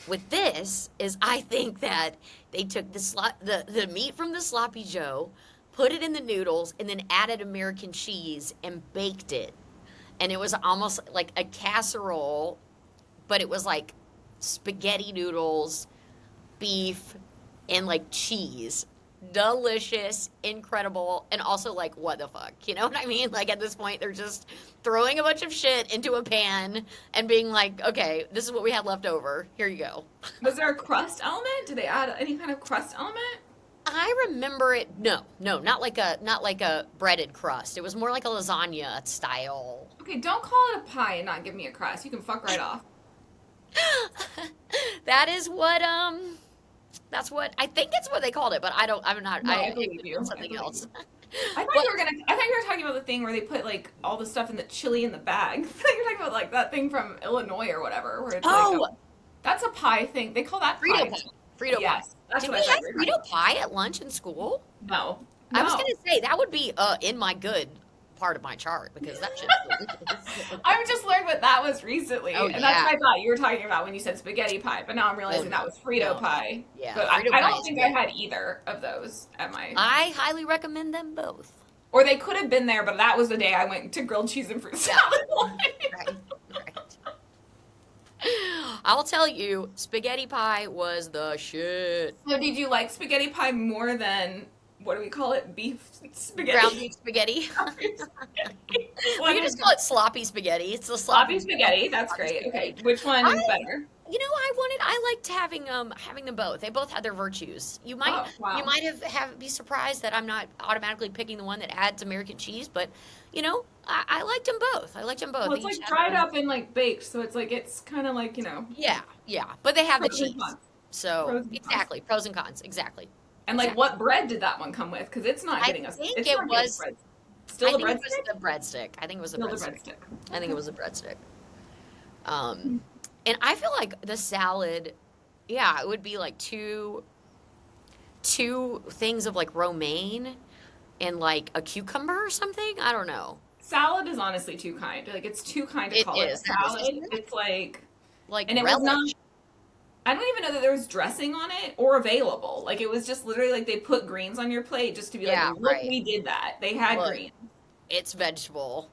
with this is I think that they took the meat from the sloppy joe, put it in the noodles, and then added American cheese and baked it. And it was almost like a casserole, but it was like spaghetti noodles, beef, and like cheese. Delicious, incredible, and also like, what the fuck? You know what I mean? Like at this point, they're just throwing a bunch of shit into a pan and being like, okay, this is what we had left over. Here you go. Was there a crust element? Did they add any kind of crust element? I remember it. No, not like a breaded crust. It was more like a lasagna style. Okay, don't call it a pie and not give me a crust. You can fuck right off. That is what that's what I think it's what they called it, but I'm not. No, I believe you. Something else. I thought you were talking about the thing where they put like all the stuff in the chili in the bag. I thought you were talking about like that thing from Illinois or whatever, where it's that's a pie thing. They call that Frito pie. Frito Yes, pie. that's Did what we I have thought. Frito pie at lunch in school? No. I was gonna say that would be in my good part of my chart because that shit's delicious. I've just learned what that was recently, Oh, and that's what I thought you were talking about when you said spaghetti pie. But now I'm realizing that was Frito pie. Yeah, but Frito I pie don't is think good. I had either of those at my. I highly recommend them both. Or they could have been there, but that was the day I went to grilled cheese and fruit salad. Right. I'll tell you, spaghetti pie was the shit. So did you like spaghetti pie more than, what do we call it? Beef Ground spaghetti? beef spaghetti. We What can is just call it sloppy spaghetti. It's the sloppy sloppy spaghetti? That's sloppy great. spaghetti. Okay, which one I, is better? I liked having them both. They both had their virtues. Oh, You wow. might be surprised that I'm not automatically picking the one that adds American cheese, but I liked them both. I liked them both. Well, They it's each like had dried their, up and like baked, so it's like it's kind of like, yeah, yeah, but they have the pros and cheese. cons. So Pros and cons. exactly, pros and cons. Exactly, And like, exactly. what bread did that one come with? Because it's not I getting us. think It's it not getting was. bread. I Still a think it was breadstick. the breadstick. I think it was the Still the breadstick. breadstick. I think it Okay. was a breadstick. Um, and I feel like the salad, yeah, it would be like two things of like romaine and like a cucumber or something. I don't know. Salad is honestly too kind. Like, it's too kind to It call it a is. That is. salad. It's like, Like and it was not. relish. I don't even know that there was dressing on it or available. Like, it was just literally like they put greens on your plate just to be like, Yeah, look, right. we did that. They had Look, green. it's vegetable,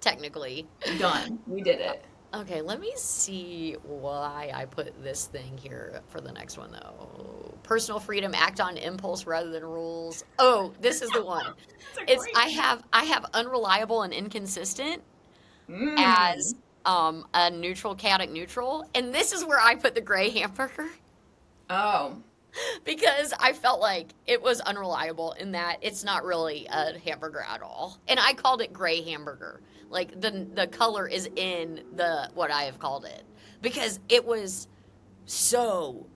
technically. Done. We did it. Okay, let me see why I put this thing here for the next one though. Personal freedom, act on impulse rather than rules. Oh, this is the one. It's a It's great. I have unreliable and inconsistent as Mmm. a neutral, chaotic neutral, and this is where I put the gray hamburger Oh. because I felt like it was unreliable in that it's not really a hamburger at all. And I called it gray hamburger. Like the color is in the what I have called it because it was so,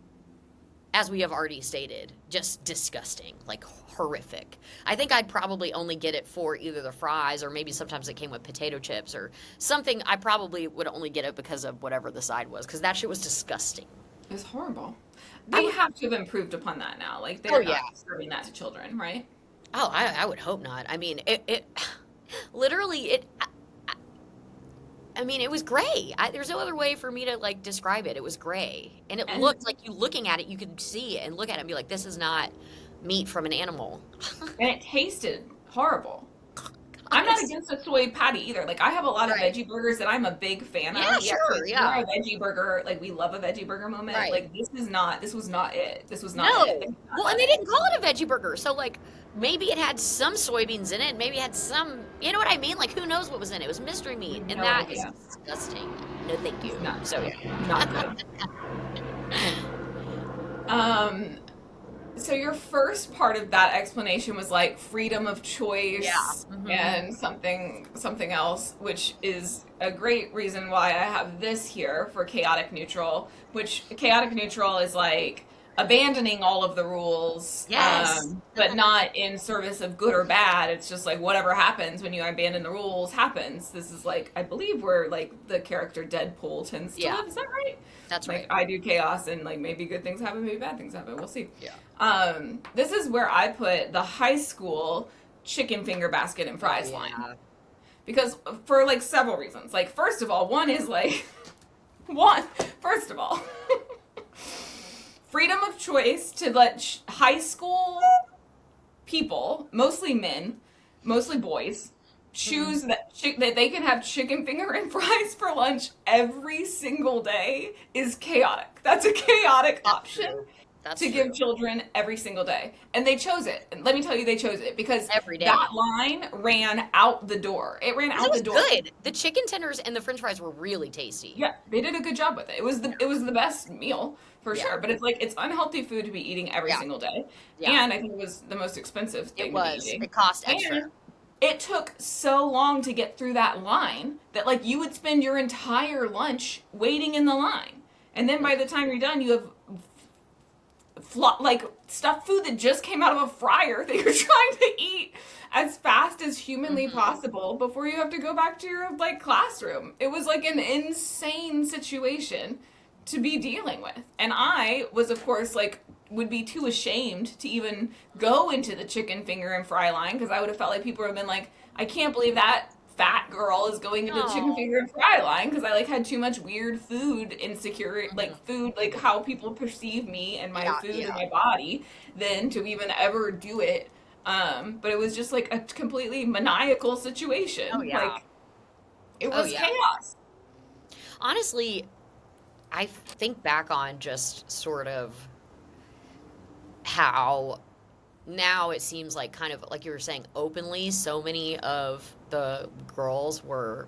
as we have already stated, just disgusting, like horrific. I think I'd probably only get it for either the fries or maybe sometimes it came with potato chips or something. I probably would only get it because of whatever the side was because that shit was disgusting. It's horrible. I They would, have to have improved upon that now. Like, oh they're yeah. not serving that to children, right? Oh, I would hope not. I mean, it literally it. I mean, it was gray. There's no other way for me to like describe it. It was gray, and it And looked like you looking at it, you could see it and look at it and be like, "This is not meat from an animal." and it tasted horrible. I'm not Honest. against a soy patty either. Like, I have a lot of Right. veggie burgers that I'm a big fan Yeah, of. We sure. actually do Yeah. a veggie burger. Like, we love a veggie burger moment. Right. Like, this was not it. This was not it. They No. have not Well, and done they it. didn't call it a veggie burger. So, like, maybe it had some soybeans in it. Maybe it had some, you know what I mean? Like, who knows what was in it? It was mystery meat. And No that is idea. disgusting. No, thank you. It's not, So, yeah. not good. Um, so your first part of that explanation was like freedom of Yeah. choice and something else, which is a great reason why I have this here for chaotic neutral, which chaotic neutral is like abandoning all of the rules, Yes. but not in service of good or bad. It's just like whatever happens when you abandon the rules happens. This is like, I believe, where like the character Deadpool tends to Yeah. live. Is that right? That's Like, right. I do chaos and like maybe good things happen, maybe bad things happen. We'll see. Yeah. This is where I put the high school chicken finger basket and fries Oh, line. yeah. Because for like several reasons. Like, first of all, one is like one, first of all, freedom of choice to let high school people, mostly men, mostly boys, choose that they can have chicken finger and fries for lunch every single day is chaotic. That's a chaotic option True. That's to true. give children every single day. And they chose it. And let me tell you, they chose it because Every day. that line ran out the door. It ran It out was the door. good. The chicken tenders and the French fries were really tasty. Yeah, they did a good job with it. It was the best meal for Yeah. sure. But it's like it's unhealthy food to be eating every Yeah. single day. Yeah. And I think it was the most expensive thing It to was. be eating. It cost extra. And it took so long to get through that line that like you would spend your entire lunch waiting in the line. And then by the time you're done, you have like stuffed food that just came out of a fryer that you're trying to eat as fast as humanly possible before you have to go back to your like classroom. It was like an insane situation to be dealing with. And I was of course like would be too ashamed to even go into the chicken finger and fry line because I would have felt like people would have been like, I can't believe that fat girl is going into the chicken Aw. finger and fry line because I like had too much weird food insecurity, like food, like how people perceive me and my Yeah, food yeah. and my body than to even ever do it. But it was just like a completely maniacal situation. Oh, yeah. Like it Oh, was yeah. chaos. Honestly, I think back on just sort of how now it seems like kind of like you were saying openly, so many of the girls were,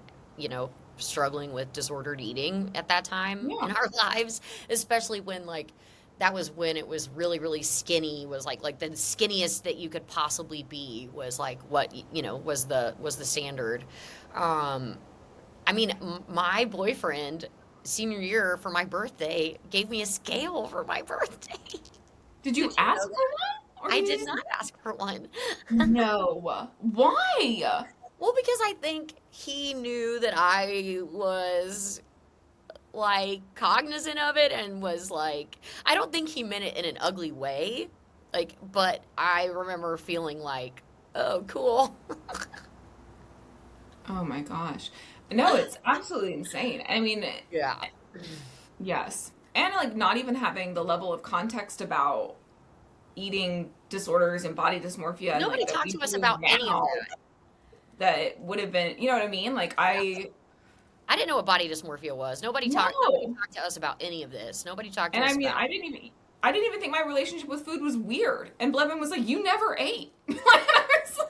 struggling with disordered eating at that time Yeah. in our lives, especially when like that was when it was really really skinny was like the skinniest that you could possibly be was like what was the standard. um I mean, my boyfriend senior year for my birthday gave me a scale for my birthday. Did Did you you know ask for that? one? Or I did you did just... not ask for one. No. Why? Well, because I think he knew that I was like cognizant of it and was like, I don't think he meant it in an ugly way. Like, but I remember feeling like, oh, cool. Oh my gosh. No, it's absolutely insane. I mean, Yeah. yes. And like not even having the level of context about eating disorders and body dysmorphia and Nobody like that talked we to us do about any of now that. that would have been, you know what I mean? Like Yeah. I didn't know what body dysmorphia was. Nobody no. talked to us about any of this. Nobody talked to And I us mean, about I didn't even think my relationship with food was weird. And Blevin was like, "You never ate."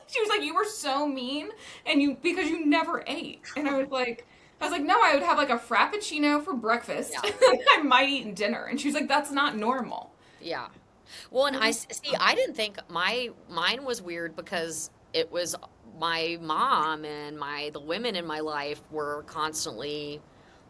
She was like, "You were so mean, and because you never ate." And I was like, "No, I would have like a frappuccino for breakfast. yeah. I might eat dinner." And she was like, "That's not normal." Yeah. Well, and I was I like, see. I didn't think mine was weird because it was my mom and the women in my life were constantly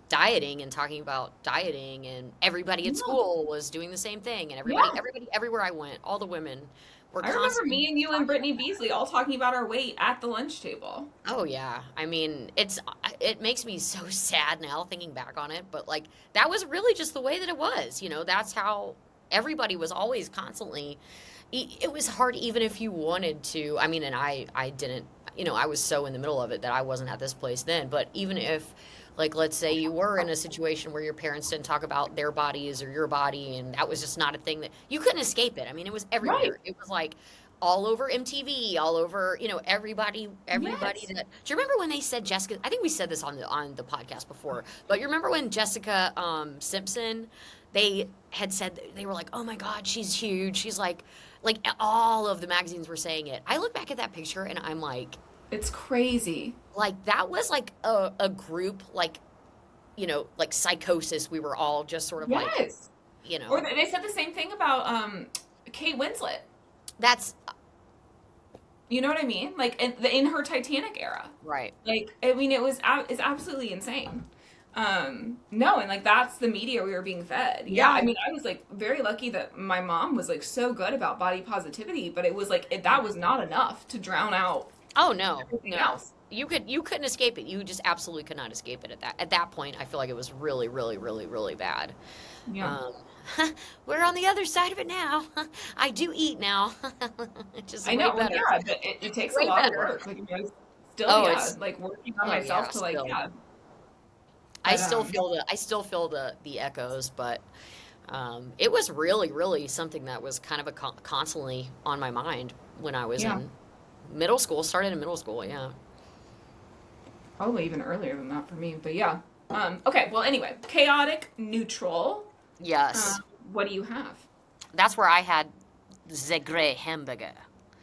dieting and talking about dieting, and everybody at "No, school was doing the same thing, and everybody, yeah." everybody, everywhere I went, all the women were I remember constantly me and you and talking Brittany about that. Beasley all talking about our weight at the lunch table. Oh yeah. I mean, it makes me so sad now thinking back on it, but like that was really just the way that it was. That's how everybody was always constantly. It was hard even if you wanted to. I mean, and I didn't. I was so in the middle of it that I wasn't at this place then. But even if, like, let's say you were in a situation where your parents didn't talk about their bodies or your body, and that was just not a thing that you couldn't escape it. I mean, it was Right. everywhere. It was like all over MTV, all over, everybody Yes. that. Do you remember when they said Jessica? I think we said this on the podcast before, but you remember when Jessica Simpson, they had said they were like, oh my God, she's huge. She's like all of the magazines were saying it. I look back at that picture and I'm It's crazy. like that was like a group like psychosis. We were all just sort of like, Yes. you Or know, they said the same thing about Kate Winslet. that's You know what I mean? Like in her Titanic era. right. Like I mean, it's absolutely insane. No, and like that's the media we were being fed. Yeah, I Yeah. mean, I was like very lucky that my mom was like so good about body positivity, but it was like that was not enough to drown out Oh no, everything no. else. You couldn't escape it. You just absolutely could not escape it at that point. I feel like it was really, really, really, really bad. Yeah. Um, we're on the other side of it now. I do eat now, which is I way know. Well, better. yeah, but it takes a Way lot of better. work. Like, you know, still, Oh, yeah, it's like working on oh myself yeah, to like, still. yeah. I But still feel the echoes, but it was really, really something that was kind of constantly on my mind when I was yeah, in middle school. Started in middle school, yeah. probably even earlier than that for me. But yeah. Okay. Well, anyway, chaotic neutral. Uh, Yes, what do you have? that's where I had the grey hamburger.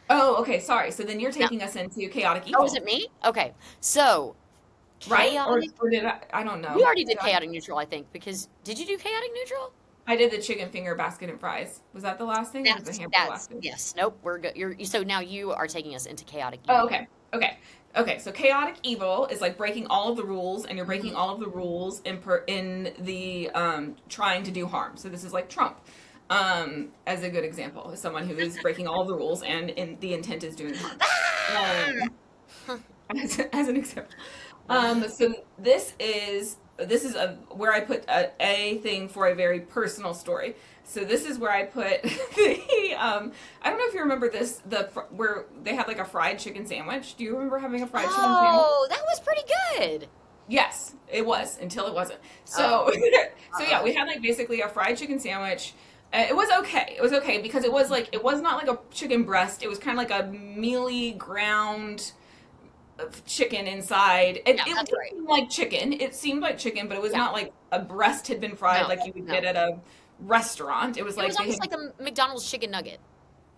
Oh, okay. Sorry. So then you're Now, taking us into chaotic oh, is evil, it me? Okay, so right? chaotic. Or did I? I don't We know. already did chaotic neutral, I think, because did you do chaotic neutral? I did the chicken finger basket and fries. Was that the last thing, or was the hamburger last That's thing? yes. Nope, we're good. So now you are taking us into chaotic Oh, evil. okay. Okay. Okay. So chaotic evil is like breaking all of the rules, and you're breaking Hmm. all of the rules in the trying to do harm. So this is like Trump, as a good example, as someone who is breaking all of the rules and in the intent is doing harm. Um, as an example. So this is where I put a thing for a very personal story. So this is where I put the I don't know if you remember this where they had like a fried chicken sandwich. Do you remember having a fried chicken sandwich? Oh, that was pretty good. Yes, it was until it wasn't. Oh, So so yeah, uh-oh. we had like basically a fried chicken sandwich. It was okay. It was okay because it was not like a chicken breast. It was kind of like a mealy ground chicken inside. Yeah, It that's did right. seem like chicken. It seemed like chicken, but it was Yeah. not like a breast had been fried No, like you would no. get at a restaurant. It was It was like they almost had. like a McDonald's chicken nugget.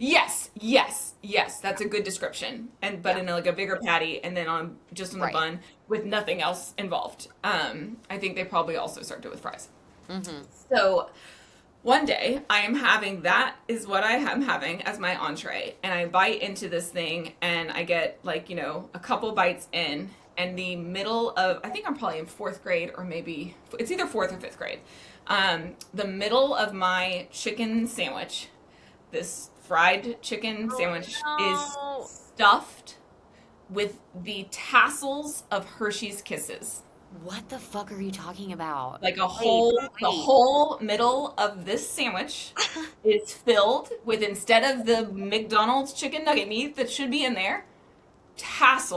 Yes, yes, yes. That's a good description. And but Yeah. in like a bigger patty, and then on just on the Right. bun with nothing else involved. I think they probably also served it with fries. Mm-hmm. So one day I am having that is what I am having as my entree, and I bite into this thing, and I get like a couple bites in, and the middle of I think I'm probably in fourth grade, or maybe it's either fourth or fifth grade. The middle of my chicken sandwich, this fried chicken sandwich, is No. stuffed with the tassels of Hershey's Kisses. What the fuck are you talking about? Like Wait, the wait. whole middle of this sandwich is filled with, instead of the McDonald's chicken nugget meat that should be in there,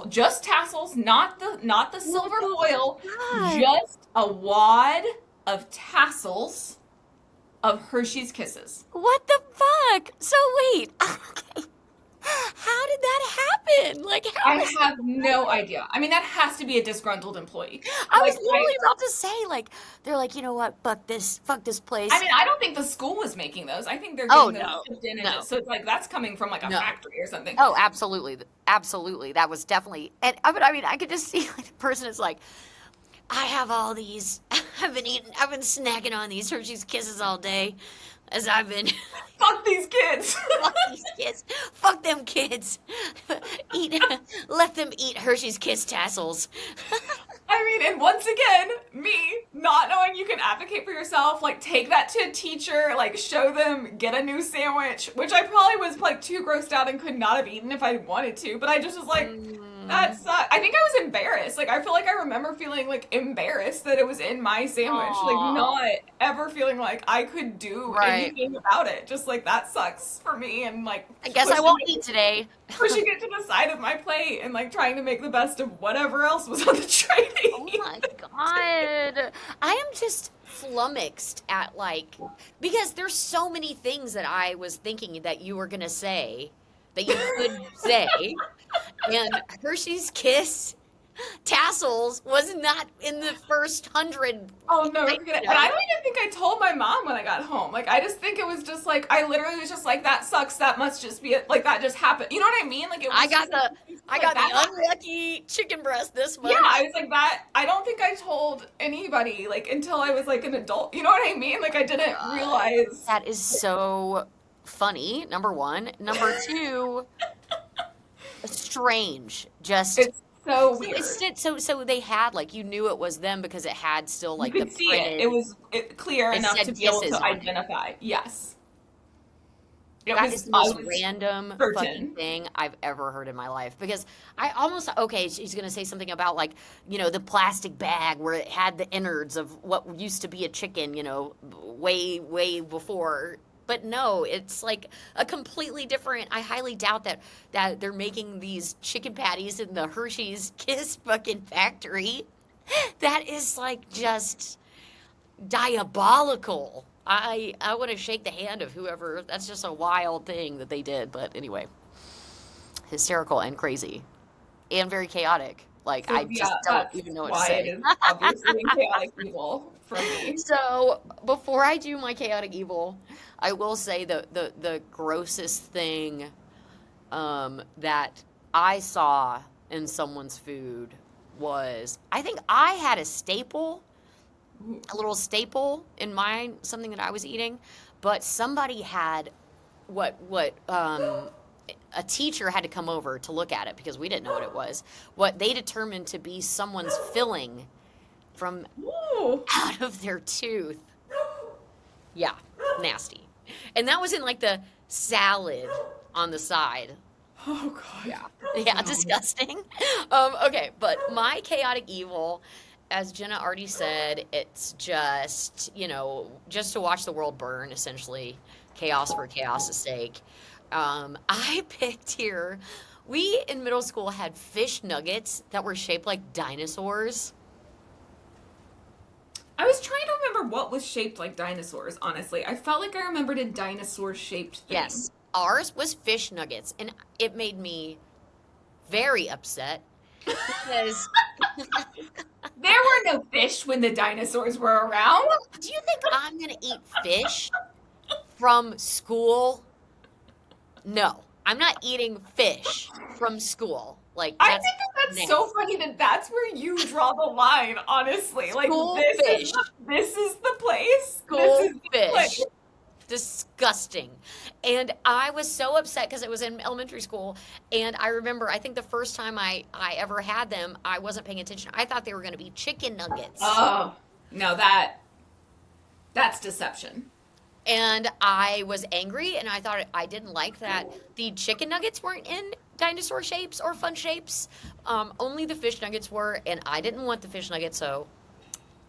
just tassels, not the silver foil, God. just a wad of tassels of Hershey's Kisses. What the fuck? So wait. Okay. How did that happen? Like, how I is have no idea. I mean, that has to be a disgruntled employee. I was Like, literally about to say, like, they're like, you know what? Fuck this place. I mean, I don't think the school was making those. I think they're Oh, getting those no. shipped in, and No. so it's like that's coming from like a No. factory or something. Oh, absolutely. Absolutely. That was definitely, and but I mean, I could just see like the person is like, I have all these, I've been snacking on these Hershey's Kisses all day as I've been, Fuck these kids. fuck these kids, fuck them kids, eat, let them eat Hershey's Kiss tassels. I mean, and once again, me not knowing you can advocate for yourself, like take that to a teacher, like show them, get a new sandwich, which I probably was like too grossed out and could not have eaten if I wanted to, but I just was like, that sucks. I think I was embarrassed. Like I feel like I remember feeling like embarrassed that it was in my sandwich, like Aw. not ever feeling like I could do Right. anything about it. Just like that sucks for me, and like I guess I pushing won't it- eat today. pushing it to the side of my plate and like trying to make the best of whatever else was on the tray. to Oh eat. my god. I am just flummoxed at like because there's so many things that I was thinking that you were gonna say that you could say. And Hershey's Kiss tassels was not in the first 100. Oh no, I- forget it. And I don't even think I told my mom when I got home. Like I just think it was just like I literally was just like that sucks. That must just be it. Like that just happened. You know what I mean? Like it was I got just, I like, got that the happened. unlucky chicken breast this month. Yeah, I was like that. I don't think I told anybody like until I was like an adult. You know what I mean? Like I didn't realize. That is so funny, number one. Number two, strange. Just It's so so weird. so they had like you knew it was them because it had still like you could the see printed. it. It was clear It enough said to be able Kisses to on it. identify. Yes. It That was, is the I most was random certain. fucking thing I've ever heard in my life. Because I almost okay, she's gonna say something about like the plastic bag where it had the innards of what used to be a chicken, way before. But no, it's like a completely different. I highly doubt that they're making these chicken patties in the Hershey's Kiss fucking factory. That is like just diabolical. I want to shake the hand of whoever. That's just a wild thing that they did. But anyway, hysterical and crazy, and very chaotic. Like So, I yeah, just don't that's even know what why to it say. is obviously chaotic evil for me. So before I do my chaotic evil, I will say the grossest thing that I saw in someone's food was I think I had a little staple in mine, something that I was eating, but somebody had what a teacher had to come over to look at it because we didn't know what it was. What they determined to be someone's filling from Ooh. out of their tooth. Yeah, nasty. And that was in like the salad on the side. Oh god. Yeah, disgusting. Okay, but my chaotic evil, as Jenna already said, it's just, just to watch the world burn, essentially. Chaos for chaos' sake. I picked here, we in middle school had fish nuggets that were shaped like dinosaurs. I was trying to remember what was shaped like dinosaurs, honestly. I felt like I remembered a dinosaur shaped thing. Yes, ours was fish nuggets, and it made me very upset because There were no fish when the dinosaurs were around. do you think I'm gonna eat fish from school? No, I'm not eating fish from school. Like I that's think that's nasty. so funny that that's where you draw the line, honestly. Like School this fish. this is the place. This School is the place. fish. Disgusting. And I was so upset because it was in elementary school. And I remember, I think the first time I ever had them, I wasn't paying attention. I thought they were going to be chicken nuggets. Oh, no, that's deception. And I was angry and I thought I didn't like that the chicken nuggets weren't in dinosaur shapes or fun shapes. Only the fish nuggets were, and I didn't want the fish nuggets, so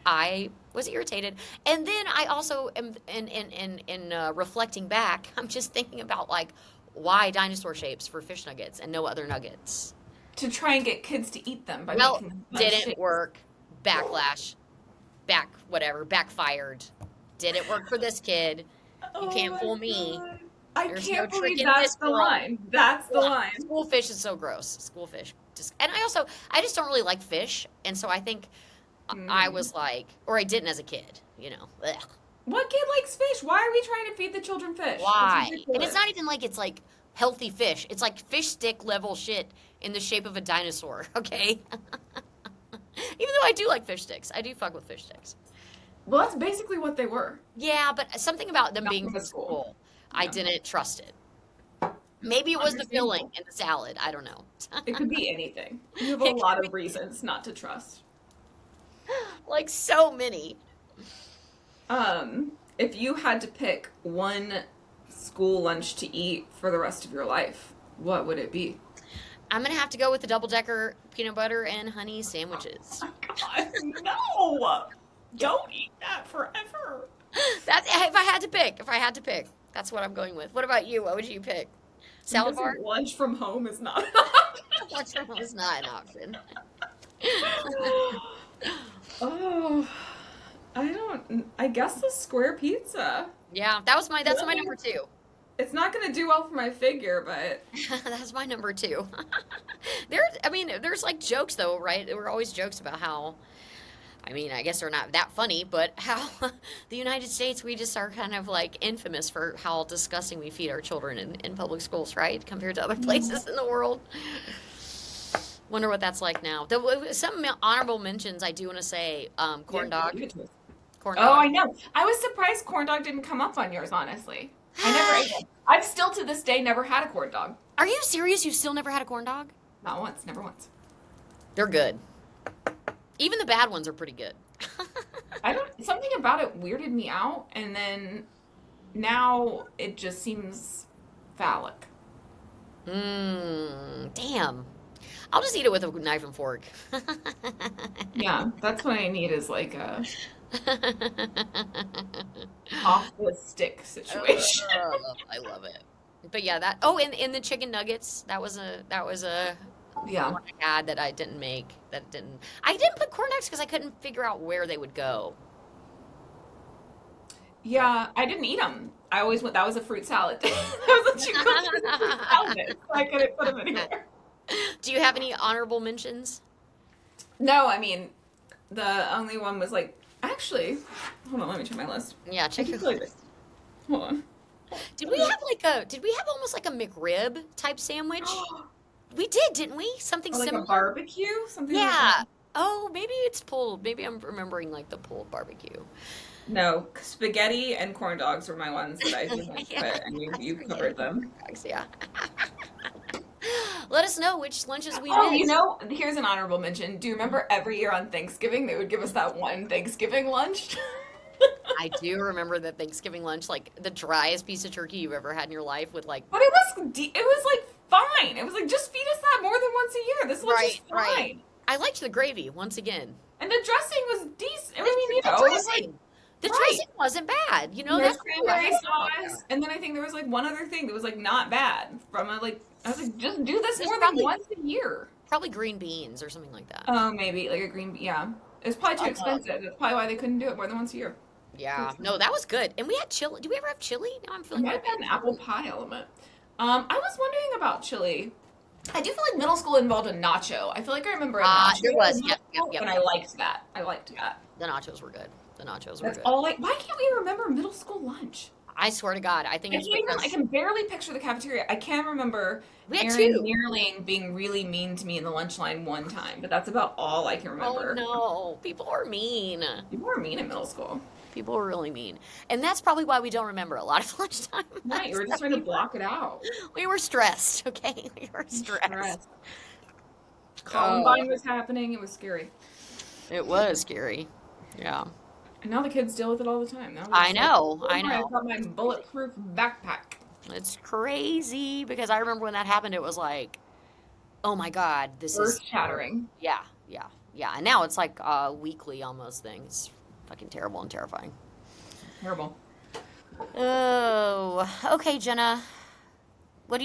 I was irritated. And then I also am in reflecting back, I'm just thinking about like why dinosaur shapes for fish nuggets and no other nuggets. To try and get kids to eat them by Well, making them fun didn't shapes. work. Backlash. Backfired. Didn't work for this kid. You can't my fool me. God. I There's can't no trick believe in that's this the world. line. That's the line. School fish is so gross. School fish. And I just don't really like fish. And so I think I was like, or I didn't as a kid, you know. Ugh. What kid likes fish? Why are we trying to feed the children fish? Why? That's And it's ridiculous. not even like it's like healthy fish. It's like fish stick level shit in the shape of a dinosaur, okay? Even though I do like fish sticks. I do fuck with fish sticks. Well, that's basically what they were. Yeah, but something about them Not being from from the school. school, I Yeah. didn't trust it. Maybe it was the filling Understandable. in the salad. I don't know. It could be anything. You have a It lot could of reasons not to trust. Like so many. If you had to pick one school lunch to eat for the rest of your life, what would it be? I'm gonna have to go with the double decker peanut butter and honey sandwiches. God, no! Don't eat that forever. That's if I had to pick, that's what I'm going with. What about you? What would you pick? Salad bar? Lunch from home is not an option. Lunch from home is not an option. Oh, I guess the square pizza. Yeah, that's my number two. It's not gonna do well for my figure, but That's my number two. There's like jokes though, right? There were always jokes about how, I guess they're not that funny, but how the United States, we just are kind of like infamous for how disgusting we feed our children in public schools, right? Compared to other places in the world. Wonder what that's like now. Some honorable mentions I do want to say, corn yeah, dog. give it to us. Corn Oh, I dog. know. I was surprised corn dog didn't come up on yours, honestly. I never ate it. I've still to this day never had a corn dog. Are you serious? You've still never had a corn dog? Not once, never once. They're good. Even the bad ones are pretty good. Something about it weirded me out, and then now it just seems phallic. Damn. I'll just eat it with a knife and fork. Yeah, that's what I need is like a off the stick situation. I love it. But yeah, that. Oh, and the chicken nuggets. That was a Yeah. one I had that I didn't make. I didn't put corn nuggets because I couldn't figure out where they would go. Yeah, I didn't eat them. I always went, that was a fruit salad. That was what you cooked for the fruit salad. So I couldn't put them anywhere. Do you have any honorable mentions? No, I mean, the only one was like, actually, hold on, let me check my list. Yeah, check your Like, list. hold on. Did we have almost like a McRib type sandwich? We did, didn't we? Something Or like similar. a barbecue? Something like Yeah. that? Oh, maybe it's pulled. Maybe I'm remembering like the pulled barbecue. No, spaghetti and corn dogs were my ones that I didn't Yeah. put, and you covered them. Yeah. Let us know which lunches we Oh, missed. you know, here's an honorable mention. Do you remember every year on Thanksgiving they would give us that one Thanksgiving lunch? I do remember the Thanksgiving lunch, like the driest piece of turkey you've ever had in your life with like But it was like fine. It was like just feed us that more than once a year. This lunch is fine. Right. I liked the gravy once again. And the dressing was decent. I mean, The you know, it was like dressing. The right. dressing wasn't bad. You know, there's that's cranberry sauce, and then I think there was like one other thing that was like not bad. I was like, just do this There's more probably- than once a year. Probably green beans or something like that. Oh, maybe like a green. Yeah, it was probably too Uh-huh. expensive. That's probably why they couldn't do it more than once a year. Yeah. No, that was good. And we had chili. Do we ever have chili? Now I'm It feeling might like have been an apple pie element. I was wondering about chili. I do feel like middle school involved a nacho. I feel like I remember a Ah, nacho there was. in Yep, middle yep, school, yep, and I yep. liked that. I liked that. The nachos were good. The nachos were That's good. all. Why can't we remember middle school lunch? I swear to God, I think I it's can't even. I because can barely picture the cafeteria. I can remember we had Aaron two. Neerling being really mean to me in the lunch line one time, but that's about all I can Oh remember. no, people are mean. People were mean in middle school. People were really mean, and that's probably why we don't remember a lot of lunchtime. Right, you were just trying to block it out. We were stressed. Okay, we were stressed. Stress. Oh, Columbine was happening. It was scary. it was scary. Yeah, And now the kids deal with it all the time. Now I it's like, know. "Oh I my, know. I've got my bulletproof backpack." It's crazy because I remember when that happened. It was like, oh my God, this is Earth shattering. yeah, yeah, yeah. And now it's like a weekly almost thing. It's fucking terrible and terrifying. Terrible. Oh, okay, Jenna.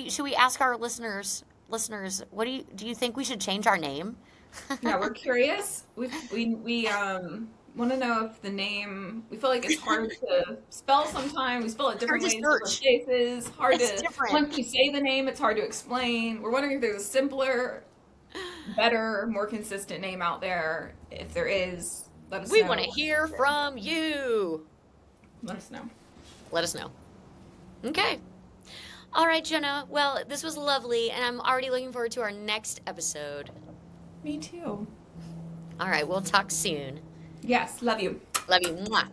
Should we ask our listeners, what do you think we should change our name? Yeah, we're curious. We want to know if the name. We feel like it's hard to spell sometimes. We spell it different Hard to ways in different search. places. Hard It's to different. once you say the name, it's hard to explain. We're wondering if there's a simpler, better, more consistent name out there. If there is, let us We know. want to hear from you. Let us know. Let us know. Okay. All right, Jenna. Well, this was lovely, and I'm already looking forward to our next episode. Me too. All right, we'll talk soon. Yes, love you. Love you. Mwah.